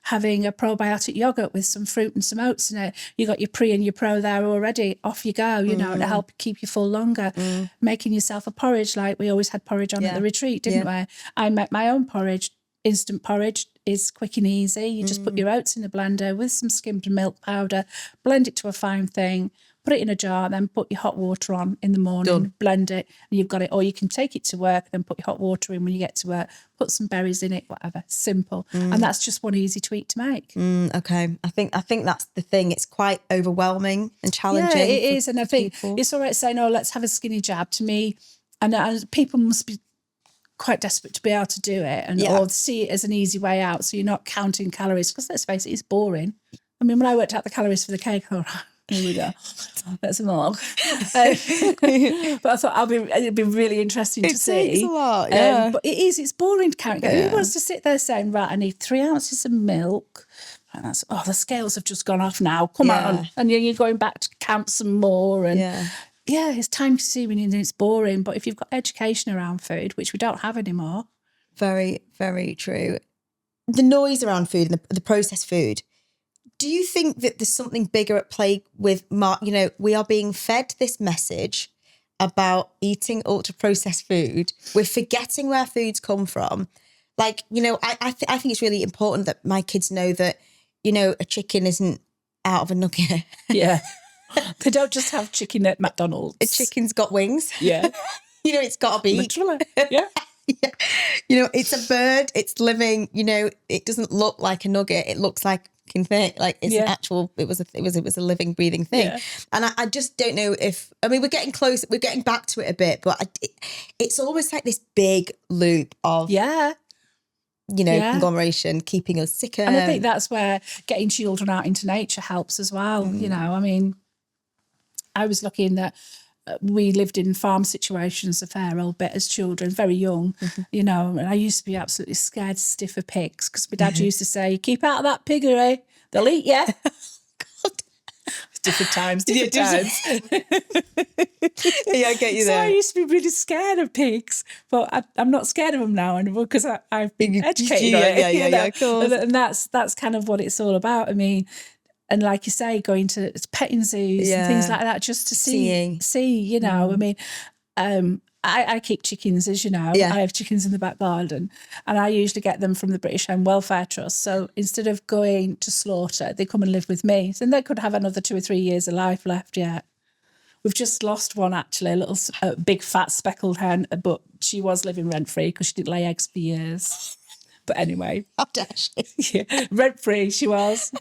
A: having a probiotic yogurt with some fruit and some oats in it. You got your pre and your pro there already. Off you go, to help keep you full longer. Making yourself a porridge, like we always had porridge on at the retreat, didn't we? I make my own porridge. Instant porridge is quick and easy. You just put your oats in a blender with some skimmed milk powder, blend it to a fine thing, put it in a jar, then put your hot water on in the morning, blend it, and you've got it. Or you can take it to work, then put your hot water in when you get to work, put some berries in it, whatever. Simple. And that's just one easy tweak to make.
B: Okay. I think that's the thing. It's quite overwhelming and challenging.
A: Yeah, it is. And I think it's all right saying, let's have a skinny jab. To me, and people must be quite desperate to be able to do it or see it as an easy way out. So you're not counting calories, because let's face it, it's boring. I mean, when I worked out the calories for the cake, I thought, here we go. Let's have a look. But I thought it'd be really interesting to see.
B: It takes a lot, yeah.
A: But it's boring to count. Who wants to sit there saying, right, I need 3 ounces of milk. And that's, the scales have just gone off now. Come on. And you're going back to count some more. And it's time consuming and it's boring. But if you've got education around food, which we don't have anymore.
B: Very, very true. The noise around food and the processed food. Do you think that there's something bigger at play with, we are being fed this message about eating ultra processed food. We're forgetting where foods come from. Like, you know, I think it's really important that my kids know that, you know, a chicken isn't out of a nugget.
A: Yeah. They don't just have chicken at McDonald's.
B: A chicken's got wings.
A: Yeah.
B: You know, it's got a beak.
A: Literally. Yeah.
B: Yeah. You know, it's a bird, it's living, you know, it doesn't look like a nugget. It looks like a thing, like it's an actual, it was a living, breathing thing. Yeah. And I just don't know if, I mean, we're getting close, we're getting back to it a bit, but it's almost like this big loop of, you know, conglomeration, keeping us sicker.
A: And I think that's where getting children out into nature helps as well. You know, I mean, I was lucky in that we lived in farm situations a fair old bit as children, very young, you know, and I used to be absolutely scared stiff of pigs because my dad used to say, keep out of that piggery, they'll eat you. God. Different times.
B: Yeah, I get you there.
A: So I used to be really scared of pigs, but I'm not scared of them now anymore because I've been educated on it.
B: Yeah, of course.
A: And that's kind of what it's all about. I mean, and like you say, going to petting zoos and things like that, just to see, you know, I mean, I keep chickens, as you know. I have chickens in the back garden and I usually get them from the British Hen Welfare Trust. So instead of going to slaughter, they come and live with me. So they could have another 2 or 3 years of life left yet. We've just lost one, actually, a little big fat speckled hen, but she was living rent-free because she didn't lay eggs for years. But anyway.
B: How dare she?
A: Yeah, rent-free she was.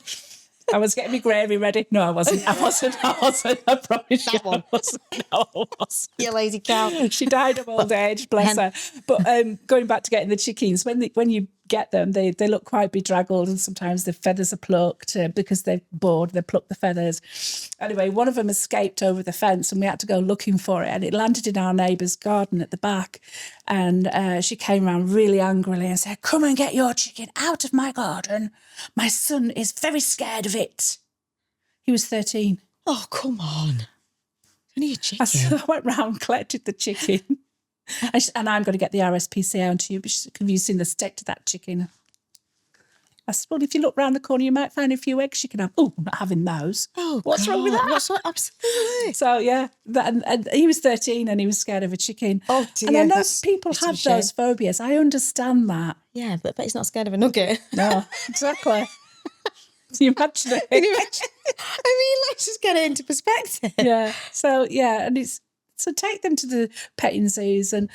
A: I was getting my gravy ready. No, I wasn't. I promise you. I wasn't. No, I wasn't.
B: You lazy cow.
A: She died of old age, bless her. But going back to getting the chickens, when you get them, they look quite bedraggled and sometimes the feathers are plucked because they're bored. They pluck the feathers. Anyway, one of them escaped over the fence and we had to go looking for it and it landed in our neighbour's garden at the back. And she came around really angrily and said, come and get your chicken out of my garden. My son is very scared of it. He was 13.
B: Oh, come on. Only a chicken.
A: I went round, collected the chicken. And I'm going to get the RSPCA onto you. Have you seen the stick to that chicken? I said, well, if you look round the corner, you might find a few eggs you can have. Oh, I'm not having those.
B: Oh,
A: what's wrong with that?
B: Absolutely.
A: So, yeah, and he was 13 and he was scared of a chicken.
B: Oh, dear.
A: And I know people have those phobias. I understand that.
B: Yeah, but I bet he's not scared of a nugget.
A: No, exactly. Can you imagine it?
B: I mean, let's just get it into perspective.
A: Yeah. So, yeah, and so take them to the petting zoos and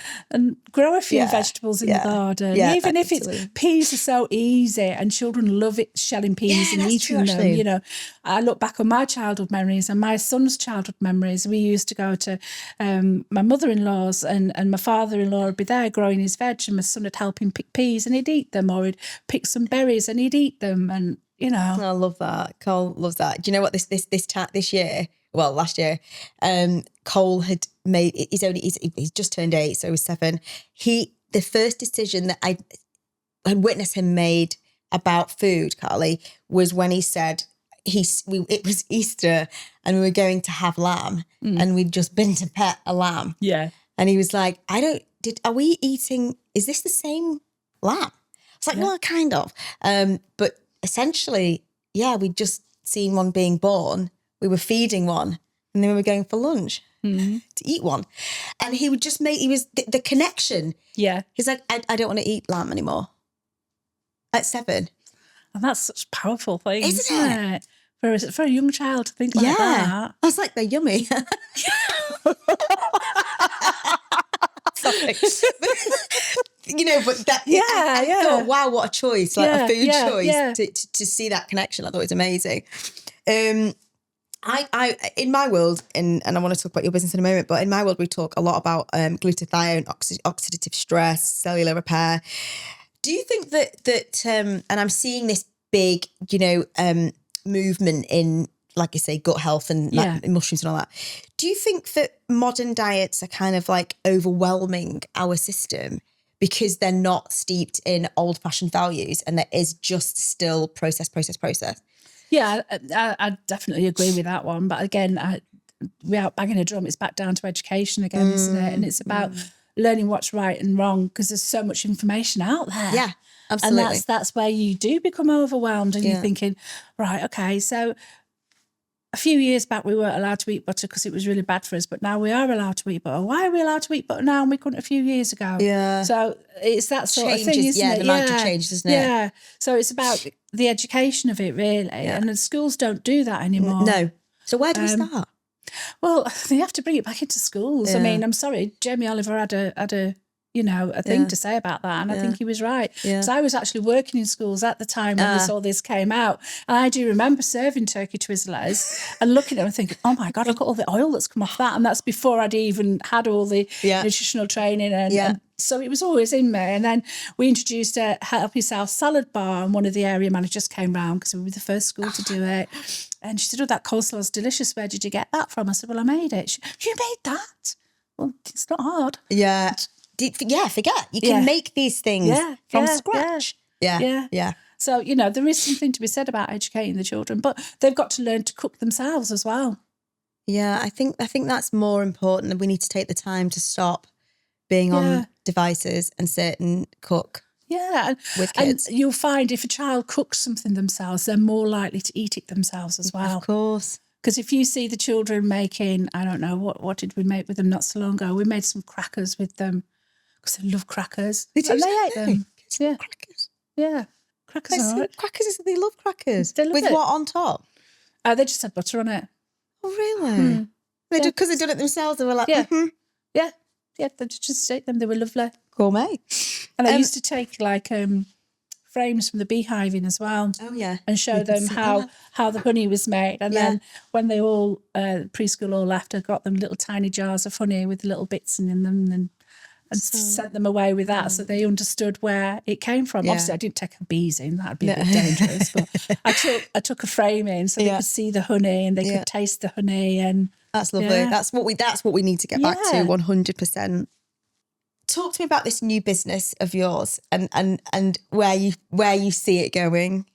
A: grow a few vegetables in the garden.
B: Yeah,
A: even if it's peas are so easy and children love it, shelling peas and eating them. You know, I look back on my childhood memories and my son's childhood memories. We used to go to my mother-in-law's and my father-in-law would be there growing his veg and my son would help him pick peas and he'd eat them, or he'd pick some berries and he'd eat them. And, you know.
B: I love that. Cole loves that. Do you know what this year? Well, last year, Cole had made, he's just turned 8, so he was 7. The first decision that I had witnessed him made about food, Carly, was when he said it was Easter and we were going to have lamb and we'd just been to pet a lamb.
A: Yeah.
B: And he was like, are we eating, is this the same lamb? It's like, well, kind of. But essentially, we'd just seen one being born. We were feeding one and then we were going for lunch to eat one. And he would just make, the connection.
A: Yeah.
B: He's like, I don't want to eat lamb anymore. At 7.
A: And that's such a powerful thing,
B: isn't it?
A: For a young child to think like that.
B: I was like, they're yummy. Sorry. You know, but that, I thought, wow, what a choice, like a food choice to see that connection. I thought it was amazing. I in my world, and I want to talk about your business in a moment, but in my world, we talk a lot about glutathione, oxidative stress, cellular repair. Do you think that and I'm seeing this big, you know, movement in, like I say, gut health and mushrooms and all that. Do you think that modern diets are kind of like overwhelming our system because they're not steeped in old-fashioned values and there is just still process?
A: Yeah, I definitely agree with that one. But again, without banging a drum, it's back down to education again, isn't it? And it's about learning what's right and wrong because there's so much information out there.
B: Yeah, absolutely.
A: And that's where you do become overwhelmed and you're thinking, right, okay, so a few years back, we weren't allowed to eat butter because it was really bad for us, but now we are allowed to eat butter. Why are we allowed to eat butter now and we couldn't a few years ago?
B: Yeah.
A: So it's that sort of thing, isn't
B: yeah,
A: it?
B: the mindset changes, isn't it?
A: Yeah. So it's about the education of it, really. And the schools don't do that anymore.
B: No. So where do we start?
A: Well, they have to bring it back into schools. I mean, I'm sorry, Jamie Oliver had a thing to say about that, and I think he was right. Because I was actually working in schools at the time when all this came out, and I do remember serving turkey twizzlers and looking at them and thinking, "Oh my God, look at all the oil that's come off that," and that's before I'd even had all the nutritional training, and so it was always in me. And then we introduced a help yourself salad bar, and one of the area managers came round because we were the first school to do it. And she said, "Oh, that coleslaw's delicious. Where did you get that from?" I said, "Well, I made it." She, "You made that?" Well, it's not hard.
B: Yeah. Forget. You can make these things from scratch. Yeah.
A: So, there is something to be said about educating the children, but they've got to learn to cook themselves as well.
B: Yeah, I think that's more important, and we need to take the time to stop being on devices and sit and cook.
A: Yeah,
B: with kids.
A: And you'll find if a child cooks something themselves, they're more likely to eat it themselves as well.
B: Of course.
A: Because if you see the children making, I don't know, what did we make with them not so long ago? We made some crackers with them because they love crackers.
B: They do,
A: and they ate them.
B: Kids love crackers.
A: Yeah. Crackers are right.
B: Crackers, they love crackers.
A: They love
B: with
A: it.
B: What on top?
A: They just had butter on it.
B: Oh, really? They do, because they'd done it themselves. They were like,
A: Yeah, they just ate them. They were lovely.
B: Gourmet.
A: And I used to take frames from the beehiving as well.
B: Oh, yeah.
A: And show them how the honey was made. And then when they all, preschool all left, I got them little tiny jars of honey with little bits in them and sent them away with that so they understood where it came from.
B: Yeah.
A: Obviously, I didn't take bees in. That would be a bit dangerous. But I took a frame in so they could see the honey and they could taste the honey. And
B: that's lovely.
A: Yeah.
B: That's what we need to get back to 100%. Talk to me about this new business of yours and where you see it going.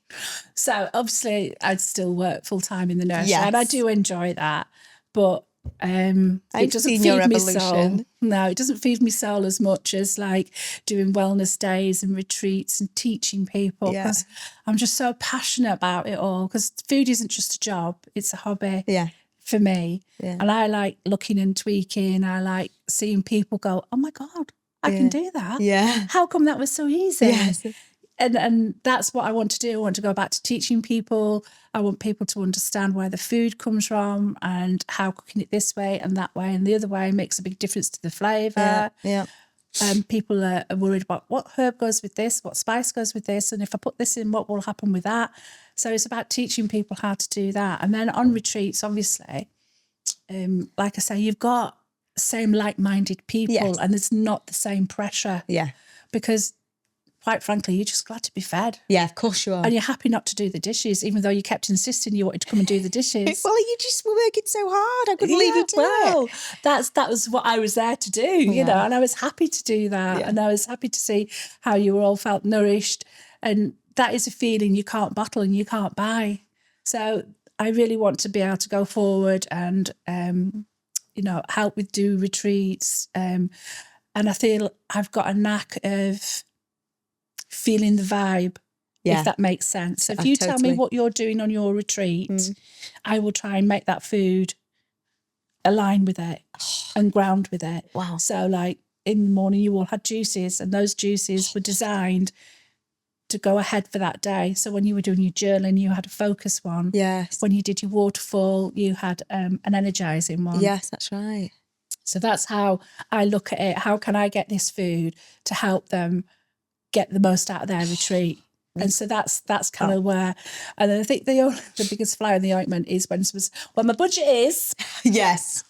A: So obviously I'd still work full time in the nursery and I do enjoy that, but it doesn't feed me soul. No, it doesn't feed me soul as much as like doing wellness days and retreats and teaching people, because I'm just so passionate about it all, because food isn't just a job, it's a hobby. For me. And I like looking and tweaking. I like seeing people go, "Oh my God, I can do that. How come that was so easy?"
B: Yes.
A: And that's what I want to do. I want to go back to teaching people. I want people to understand where the food comes from and how cooking it this way and that way and the other way makes a big difference to the flavour. People are worried about what herb goes with this, what spice goes with this, and if I put this in, what will happen with that? So it's about teaching people how to do that. And then on retreats, obviously, like I say, you've got the same like-minded people and it's not the same pressure. Because quite frankly, you're just glad to be fed. Yeah,
B: of course you are.
A: And you're happy not to do the dishes, even though you kept insisting you wanted to come and do the dishes.
B: Well, you just were working so hard. I couldn't leave you to it.
A: That was what I was there to do, you know, and I was happy to do that. And I was happy to see how you all felt nourished. And that is a feeling you can't bottle and you can't buy. So I really want to be able to go forward and, help with do retreats. And I feel I've got a knack of feeling the vibe, if that makes sense. So if you tell me what you're doing on your retreat, I will try and make that food align with it and ground with it.
B: Wow.
A: So like in the morning you all had juices and those juices were designed to go ahead for that day. So when you were doing your journaling, you had a focus one.
B: Yes.
A: When you did your waterfall, you had an energizing one.
B: Yes, that's right.
A: So that's how I look at it. How can I get this food to help them get the most out of their retreat? And so that's kind of where, and then I think the biggest fly in the ointment is when my budget is.
B: Yes,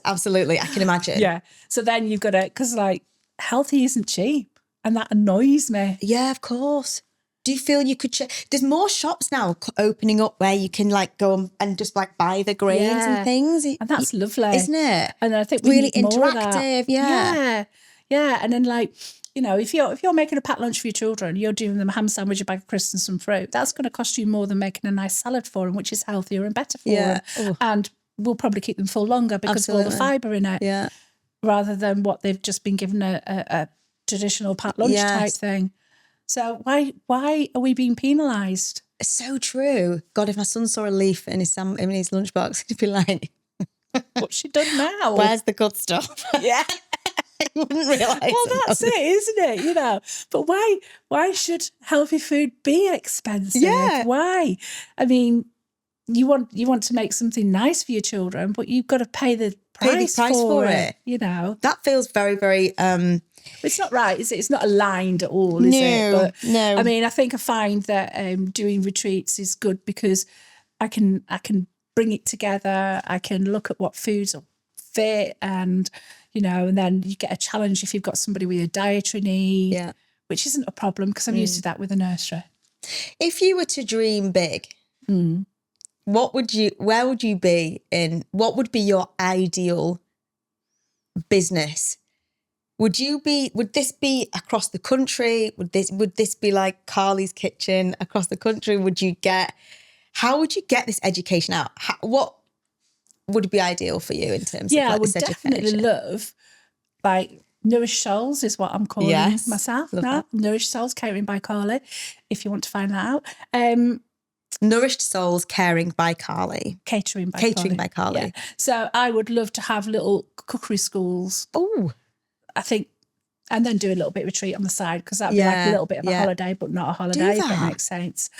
B: absolutely. I can imagine.
A: Yeah. So then you've got to, because like healthy isn't cheap, and that annoys me.
B: Yeah, of course. Do you feel you could there's more shops now opening up where you can like go and just like buy the grains and things.
A: And that's lovely.
B: Isn't it?
A: And I think we
B: really
A: need more
B: interactive.
A: Of that. Yeah. And then like, if you're making a packed lunch for your children, you're doing them a ham sandwich, a bag of crisps and some fruit, that's going to cost you more than making a nice salad for them, which is healthier and better for them.
B: Ooh.
A: And will probably keep them full longer because of all the fibre in it.
B: Yeah.
A: Rather than what they've just been given a traditional packed lunch type thing. So why are we being penalised?
B: So true. God, if my son saw a leaf in his lunchbox, he'd be like,
A: what's she done now?
B: where's the good stuff?
A: Yeah.
B: He wouldn't realise.
A: Well, that's it, isn't it? You know, but why should healthy food be expensive?
B: Yeah.
A: Why? I mean, you want to make something nice for your children, but you've got to pay the price for it. You know,
B: that feels very, very.
A: It's not right, is it? It's not aligned at all, is it? But
B: no.
A: I mean, I find that doing retreats is good because I can bring it together. I can look at what foods are fit, and you know, and then you get a challenge if you've got somebody with a dietary need, which isn't a problem because I'm used to that with a nursery.
B: If you were to dream big, where would you be in? What would be your ideal business? Would this be across the country? Would this be like Carly's Kitchen across the country? How would you get this education out? What would be ideal for you in terms of
A: I would
B: this education?
A: definitely love, like, Nourish Souls is what I'm calling myself now. Nourish Souls, Catering by Carly, if you want to find that out.
B: Nourished Souls, Caring by Carly.
A: Catering by Carly. Yeah. So I would love to have little cookery schools.
B: Oh,
A: I think, and then do a little bit of retreat on the side because that'd be like a little bit of a holiday, but not a holiday, if that makes sense.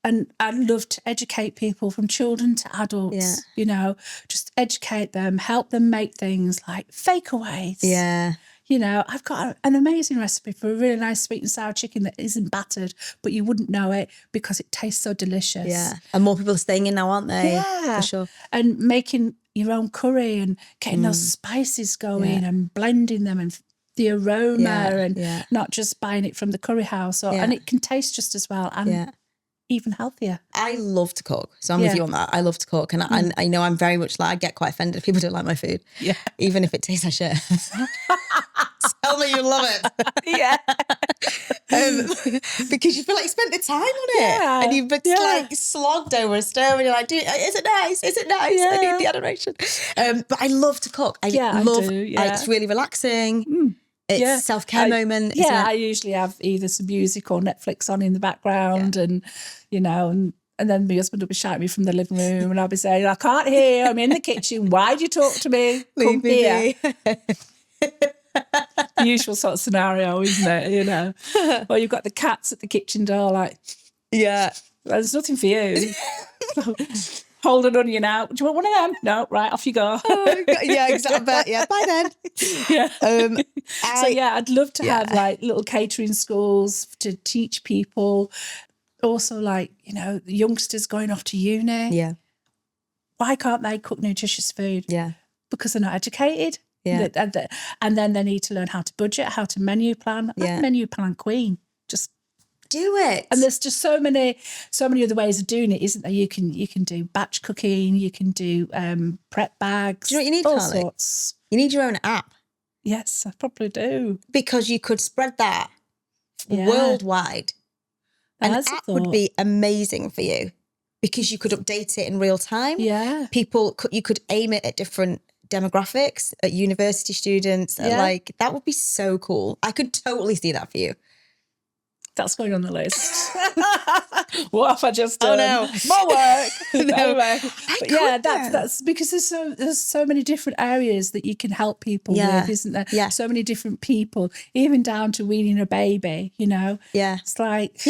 A: And I'd love to educate people from children to adults, you know, just educate them, help them make things like fakeaways.
B: Yeah.
A: You know, I've got an amazing recipe for a really nice sweet and sour chicken that isn't battered, but you wouldn't know it because it tastes so delicious.
B: Yeah. And more people are staying in now, aren't they?
A: Yeah.
B: For sure.
A: And making your own curry and getting those spices going and blending them and the aroma and not just buying it from the curry house. And it can taste just as well and even healthier.
B: I love to cook. So I'm with you on that. I love to cook. And I know I'm very much like, I get quite offended if people don't like my food.
A: Yeah.
B: Even if it tastes like shit. Tell me you love it.
A: Yeah.
B: Because you feel like you spent the time on it.
A: Yeah.
B: And you've like slogged over a stove and you're like, dude, is it nice? Is it nice?
A: Yeah.
B: I need the adoration. But I love to cook. I love it's really relaxing. It's self-care moment.
A: Yeah, I usually have either some music or Netflix on in the background and, you know, and then my husband will be shouting at me from the living room and I'll be saying, I can't hear, I'm in the kitchen. Why'd you talk to me? Come here. The usual sort of scenario, isn't it? You know, or you've got the cats at the kitchen door like, there's nothing for you. Hold an onion out. Do you want one of them? No, right, off you go.
B: Yeah, exactly. Yeah, bye then.
A: Yeah. I'd love to have like little catering schools to teach people. Also, like, you know, youngsters going off to uni.
B: Yeah.
A: Why can't they cook nutritious food?
B: Yeah.
A: Because they're not educated.
B: Yeah.
A: And then they need to learn how to budget, how to menu plan. I'm a menu plan queen. Just
B: do it.
A: And there's just so many other ways of doing it, isn't there? You can do batch cooking, you can do prep bags.
B: Do you know what you need,
A: all
B: Carly?
A: sorts.
B: You need your own app.
A: Yes, I probably do.
B: Because you could spread that worldwide. An app would be amazing for you because you could update it in real time.
A: Yeah.
B: You could aim it at different demographics, at university students. Like, that would be so cool. I could totally see that for you.
A: That's going on the list. What have I just done?
B: Oh, no.
A: More work. Anyway.
B: But
A: that's because there's so many different areas that you can help people with, isn't there?
B: Yeah.
A: So many different people, even down to weaning a baby, you know?
B: Yeah.
A: It's like,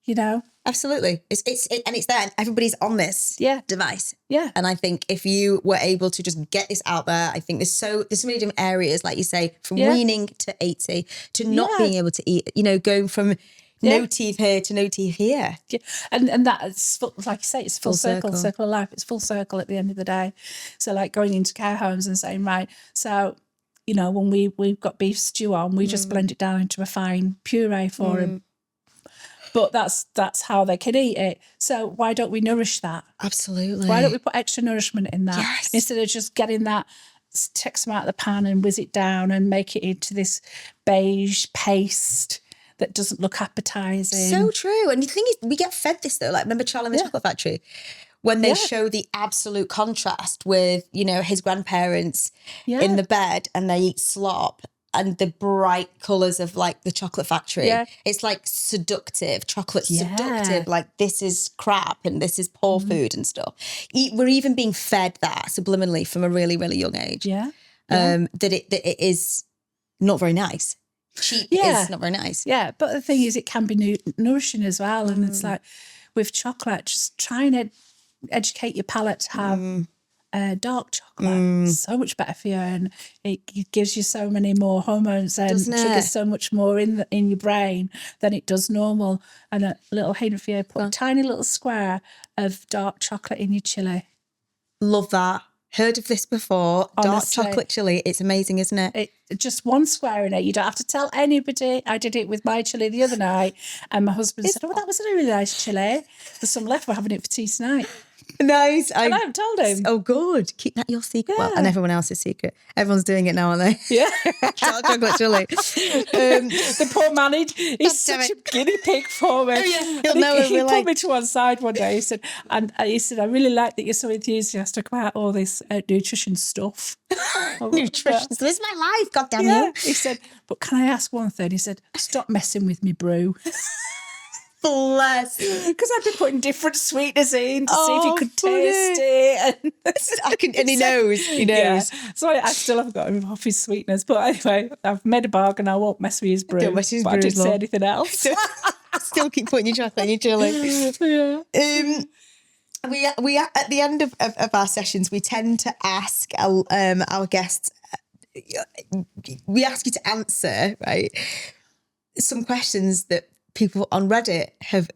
A: you know?
B: Absolutely. It's there and everybody's on this device.
A: Yeah.
B: And I think if you were able to just get this out there, I think there's so many different areas, like you say, from weaning to 80 to not being able to eat, you know, going from no teeth here to no teeth here. Yeah.
A: And that's, like you say, it's full circle of life. It's full circle at the end of the day. So like going into care homes and saying, right, so, you know, when we've got beef stew on, we just blend it down into a fine puree for him. But that's how they can eat it. So why don't we nourish that?
B: Absolutely.
A: Why don't we put extra nourishment in that?
B: Yes.
A: Instead of just getting that, take some out of the pan and whiz it down and make it into this beige paste that doesn't look appetizing.
B: So true. And the thing is, we get fed this though. Like, remember Charlie and the Chocolate Factory? When they show the absolute contrast with, you know, his grandparents in the bed and they eat slop. and the bright colours of like the chocolate factory.
A: Yeah.
B: It's like seductive. Chocolate's
A: Yeah.
B: seductive. Like this is crap and this is poor food and stuff. We're even being fed that subliminally from a really, really young age.
A: Yeah.
B: That it is not very nice. Cheap is not very nice.
A: Yeah, but the thing is, it can be nourishing as well. And it's like with chocolate, just trying to educate your palate to have dark chocolate. So much better for you, and it gives you so many more hormones and sugars so much more in your brain than it does normal. And a little hint for you: put a tiny little square of dark chocolate in your chili.
B: Love that. Heard of this before.
A: Honestly.
B: Dark chocolate chili. It's amazing, isn't it?
A: Just one square in it. You don't have to tell anybody. I did it with my chili the other night, and my husband said, "Oh, that was a really nice chili. There's some left. We're having it for tea tonight."
B: Nice.
A: And I haven't told him.
B: Oh, good. Keep that your secret.
A: Yeah.
B: Well, and everyone else's secret. Everyone's doing it now, aren't they?
A: Yeah.
B: Dark chocolate chili.
A: The poor man, he's such a guinea pig for me.
B: Oh, yeah. He'll know
A: he
B: we're
A: put
B: like...
A: me to one side one day. He said, I really like that you're so enthusiastic about all this nutrition stuff.
B: Nutrition. So this is my life, goddamn you.
A: He said, but can I ask one thing? He said, stop messing with me brew.
B: Bless.
A: Because I've been putting different sweeteners in to see if he could taste it.
B: And he knows. He knows.
A: Yeah. So I still haven't got him off his sweeteners. But anyway, I've made a bargain. I won't mess with his brew.
B: Don't mess with his
A: but
B: brew,
A: I didn't say
B: love.
A: anything else.
B: Still keep putting your chocolate in your chili.
A: Yeah.
B: We at the end of our sessions, we tend to ask our guests, we ask you to answer, right, some questions that people on Reddit have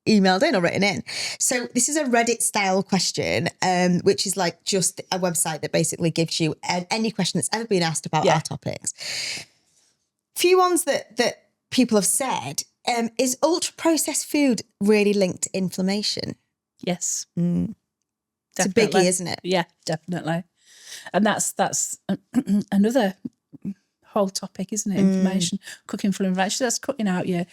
B: emailed in or written in. So this is a Reddit style question, which is like just a website that basically gives you any question that's ever been asked about our topics. Few ones that people have said, is ultra processed food really linked to inflammation?
A: Yes.
B: It's a biggie, isn't it?
A: Yeah, definitely. And that's another whole topic, isn't it? Inflammation, cooking for inflammation. That's cutting out your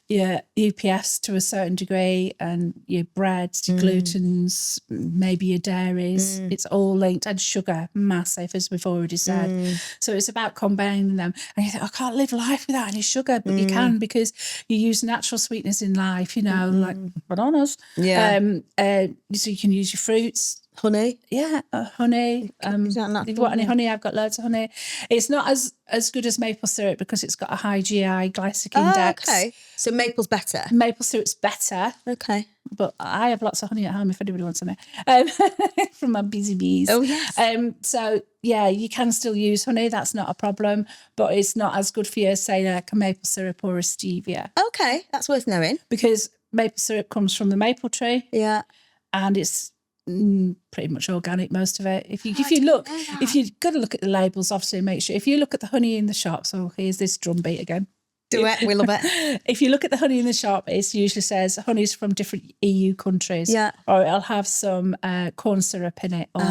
A: UPFs to a certain degree, and your breads, your glutens, maybe your dairies. It's all linked, and sugar, massive, as we've already said. So it's about combining them. And you think, I can't live life without any sugar, but you can, because you use natural sweeteners in life, like bananas.
B: Yeah.
A: So you can use your fruits.
B: Honey?
A: Yeah, honey. If you want any honey, I've got loads of honey. It's not as good as maple syrup because it's got a high GI glycemic index.
B: Okay. So maple's better?
A: Maple syrup's better.
B: Okay.
A: But I have lots of honey at home if anybody wants any. From my busy bees.
B: Oh, yes.
A: So, yeah, you can still use honey. That's not a problem. But it's not as good for you as, say, like a maple syrup or a stevia.
B: Okay. That's worth knowing.
A: Because maple syrup comes from the maple tree.
B: Yeah.
A: And it's pretty much organic, most of it. If you've got to look at the labels, obviously make sure. If you look at the honey in the shops, here's this drumbeat again.
B: Do it, we love it.
A: If you look at the honey in the shop, it usually says honey's from different EU countries.
B: Yeah.
A: Or it'll have some corn syrup in it or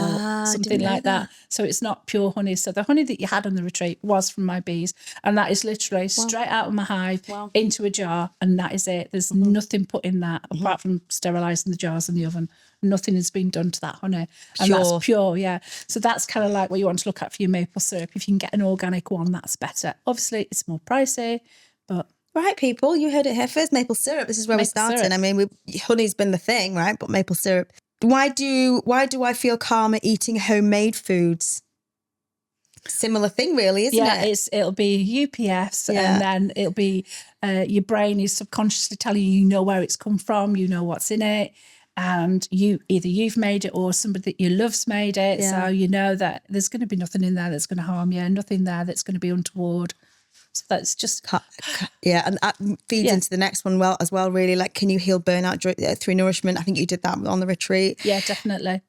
A: something like that. So it's not pure honey. So the honey that you had on the retreat was from my bees. And that is literally straight out of my hive into a jar. And that is it. There's nothing put in that apart from sterilising the jars in the oven. Nothing has been done to that honey. And that's pure, yeah. So that's kind of like what you want to look at for your maple syrup. If you can get an organic one, that's better. Obviously, it's more pricey, but...
B: Right, people, you heard it here first. Maple syrup. This is where we're starting. Syrup. I mean, honey's been the thing, right? But maple syrup. Why do I feel calmer eating homemade foods? Similar thing, really, isn't it?
A: Yeah, it'll be UPFs, and then it'll be your brain is subconsciously telling you know where it's come from, you know what's in it. And you've made it or somebody that you love's made it. Yeah. So you know that there's going to be nothing in there that's going to harm you, nothing there that's going to be untoward. So that's just...
B: Yeah, and that feeds into the next one as well, really. Like, can you heal burnout through nourishment? I think you did that on the retreat.
A: Yeah, definitely.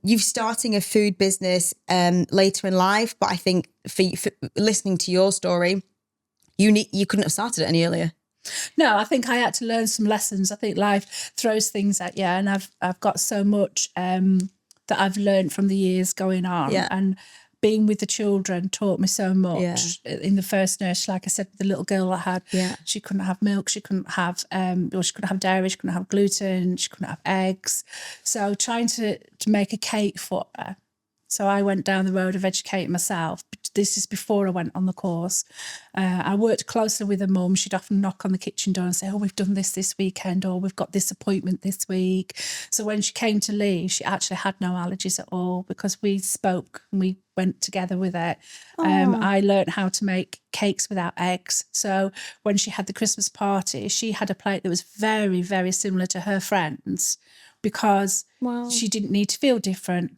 B: You're starting a food business later in life, but I think for listening to your story, you couldn't have started it any earlier.
A: No, I think I had to learn some lessons. I think life throws things at you, and I've got so much that I've learned from the years going on. Yeah. And being with the children taught me so much. Yeah. In the first nurse, like I said, the little girl I had, she couldn't have milk, she couldn't have she couldn't have dairy, she couldn't have gluten, she couldn't have eggs. So trying to make a cake for her So I went down the road of educating myself. This is before I went on the course. I worked closely with her mum. She'd often knock on the kitchen door and say, oh, we've done this weekend, or we've got this appointment this week. So when she came to leave, she actually had no allergies at all because we spoke and we went together with it. I learned how to make cakes without eggs. So when she had the Christmas party, she had a plate that was very, very similar to her friends because she didn't need to feel different.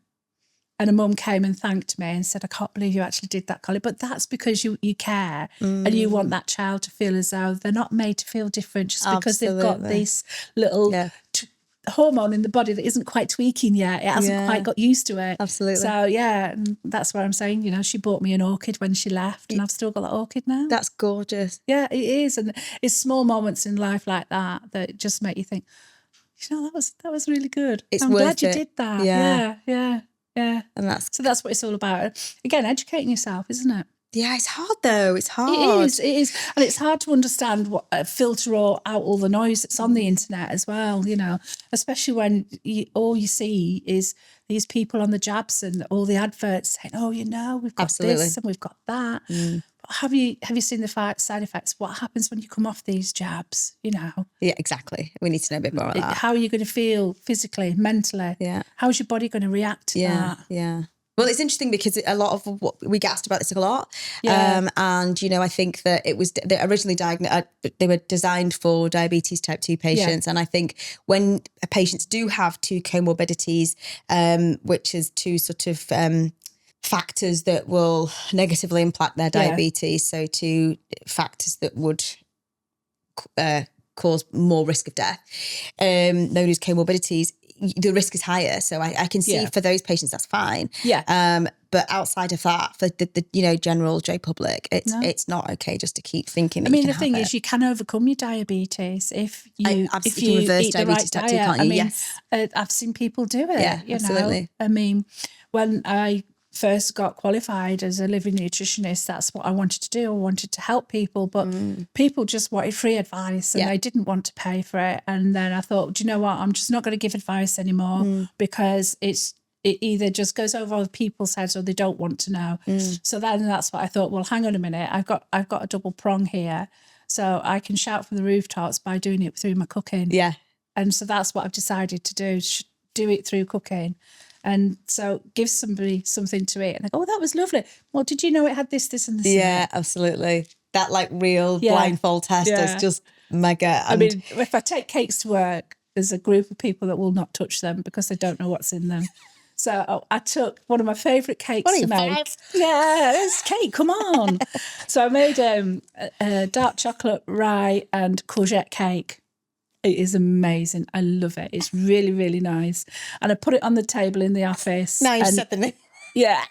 A: And a mum came and thanked me and said, I can't believe you actually did that, Collie. But that's because you care and you want that child to feel as though they're not made to feel different just because they've got this little hormone in the body that isn't quite tweaking yet. It hasn't quite got used to it.
B: Absolutely.
A: So, and that's what I'm saying. You know, she bought me an orchid when she left and I've still got that orchid now.
B: That's gorgeous.
A: Yeah, it is. And it's small moments in life like that just make you think, you know, that was really good. I'm glad you did that. Yeah. And that's what it's all about. Again, educating yourself, isn't it?
B: Yeah, it's hard though. It's hard.
A: It is. And it's hard to understand what filter out all the noise that's on the internet as well, you know, especially when all you see is these people on the jabs and all the adverts saying, oh, you know, we've got this and we've got that. But have you seen the side effects? What happens when you come off these jabs, you know?
B: Yeah, exactly. We need to know a bit more about that.
A: How are you going to feel physically, mentally? Yeah. How's your body going to react to that?
B: Yeah. Well, it's interesting because a lot of what we get asked about this a lot. And, you know, I think that they originally they were designed for diabetes type 2 patients. And I think when patients do have two comorbidities, which is two sort of factors that will negatively impact their diabetes. So two factors that would cause more risk of death, known as comorbidities, the risk is higher. So I can see for those patients, that's fine. But outside of that, for the you know, general J public, it's not okay just to keep thinking that the thing
A: is, you can overcome your diabetes if you
B: reverse
A: eat the right
B: type
A: diet.
B: 2, can't you?
A: I mean, I've seen people do it.
B: Yeah, absolutely.
A: Know? I mean, when I first got qualified as a living nutritionist, that's what I wanted to do. I wanted to help people, but people just wanted free advice and they didn't want to pay for it. And then I thought, do you know what? I'm just not going to give advice anymore because it either just goes over other people's heads or they don't want to know. So then that's what I thought, well, hang on a minute. I've got a double prong here. So I can shout from the rooftops by doing it through my cooking. Yeah. And so that's what I've decided to do it through cooking. And so give somebody something to eat and they go, oh, that was lovely. Well, did you know it had this, and this?
B: Yeah, absolutely. That like real blindfold test is just mega.
A: I mean, if I take cakes to work, there's a group of people that will not touch them because they don't know what's in them. So I took one of my favourite cakes to make. Yeah, it's cake, come on. So I made a dark chocolate rye and courgette cake. It is amazing. I love it. It's really, really nice. And I put it on the table in the office.
B: Now you've said the name.
A: Yeah.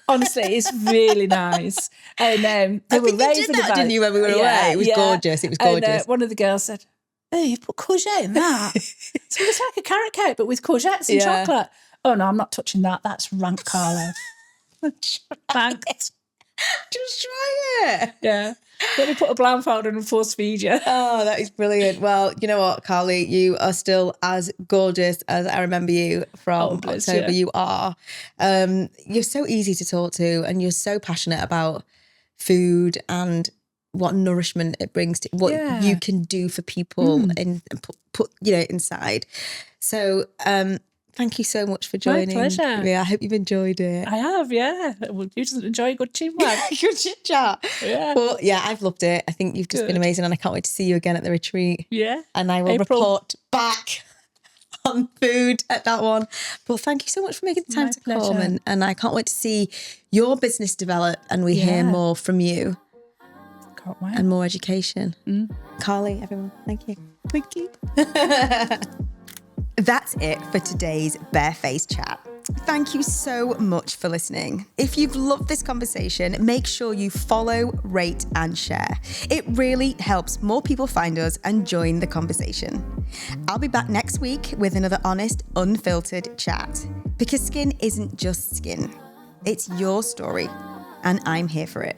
A: Honestly, it's really nice. And they were raving about it.
B: Didn't you, when we were away? It was gorgeous. It was gorgeous.
A: And one of the girls said, oh, you put courgette in that? So it's like a carrot cake, but with courgettes and chocolate. Oh, no, I'm not touching that. That's rank, Carlo. Thanks.
B: Just try it.
A: Yeah. Let me put a blindfold on and force feed you.
B: Oh, that is brilliant. Well, you know what, Carly, you are still as gorgeous as I remember you from October. You are. You're so easy to talk to and you're so passionate about food and what nourishment it brings to what you can do for people and put inside. So thank you so much for joining.
A: My pleasure.
B: Yeah, I hope you've enjoyed it.
A: I have, yeah. Well, you just enjoy a good teamwork.
B: Good chit chat.
A: Yeah.
B: Well, yeah, I've loved it. I think you've just been amazing and I can't wait to see you again at the retreat.
A: Yeah.
B: And I will report back on food at that one. But thank you so much for making the time to come and I can't wait to see your business develop and we hear more from you.
A: Can't wait.
B: And more education. Carly, everyone, thank you.
A: Thank you.
B: That's it for today's Barefaced Chat. Thank you so much for listening. If you've loved this conversation, make sure you follow, rate, and share. It really helps more people find us and join the conversation. I'll be back next week with another honest, unfiltered chat. Because skin isn't just skin. It's your story, and I'm here for it.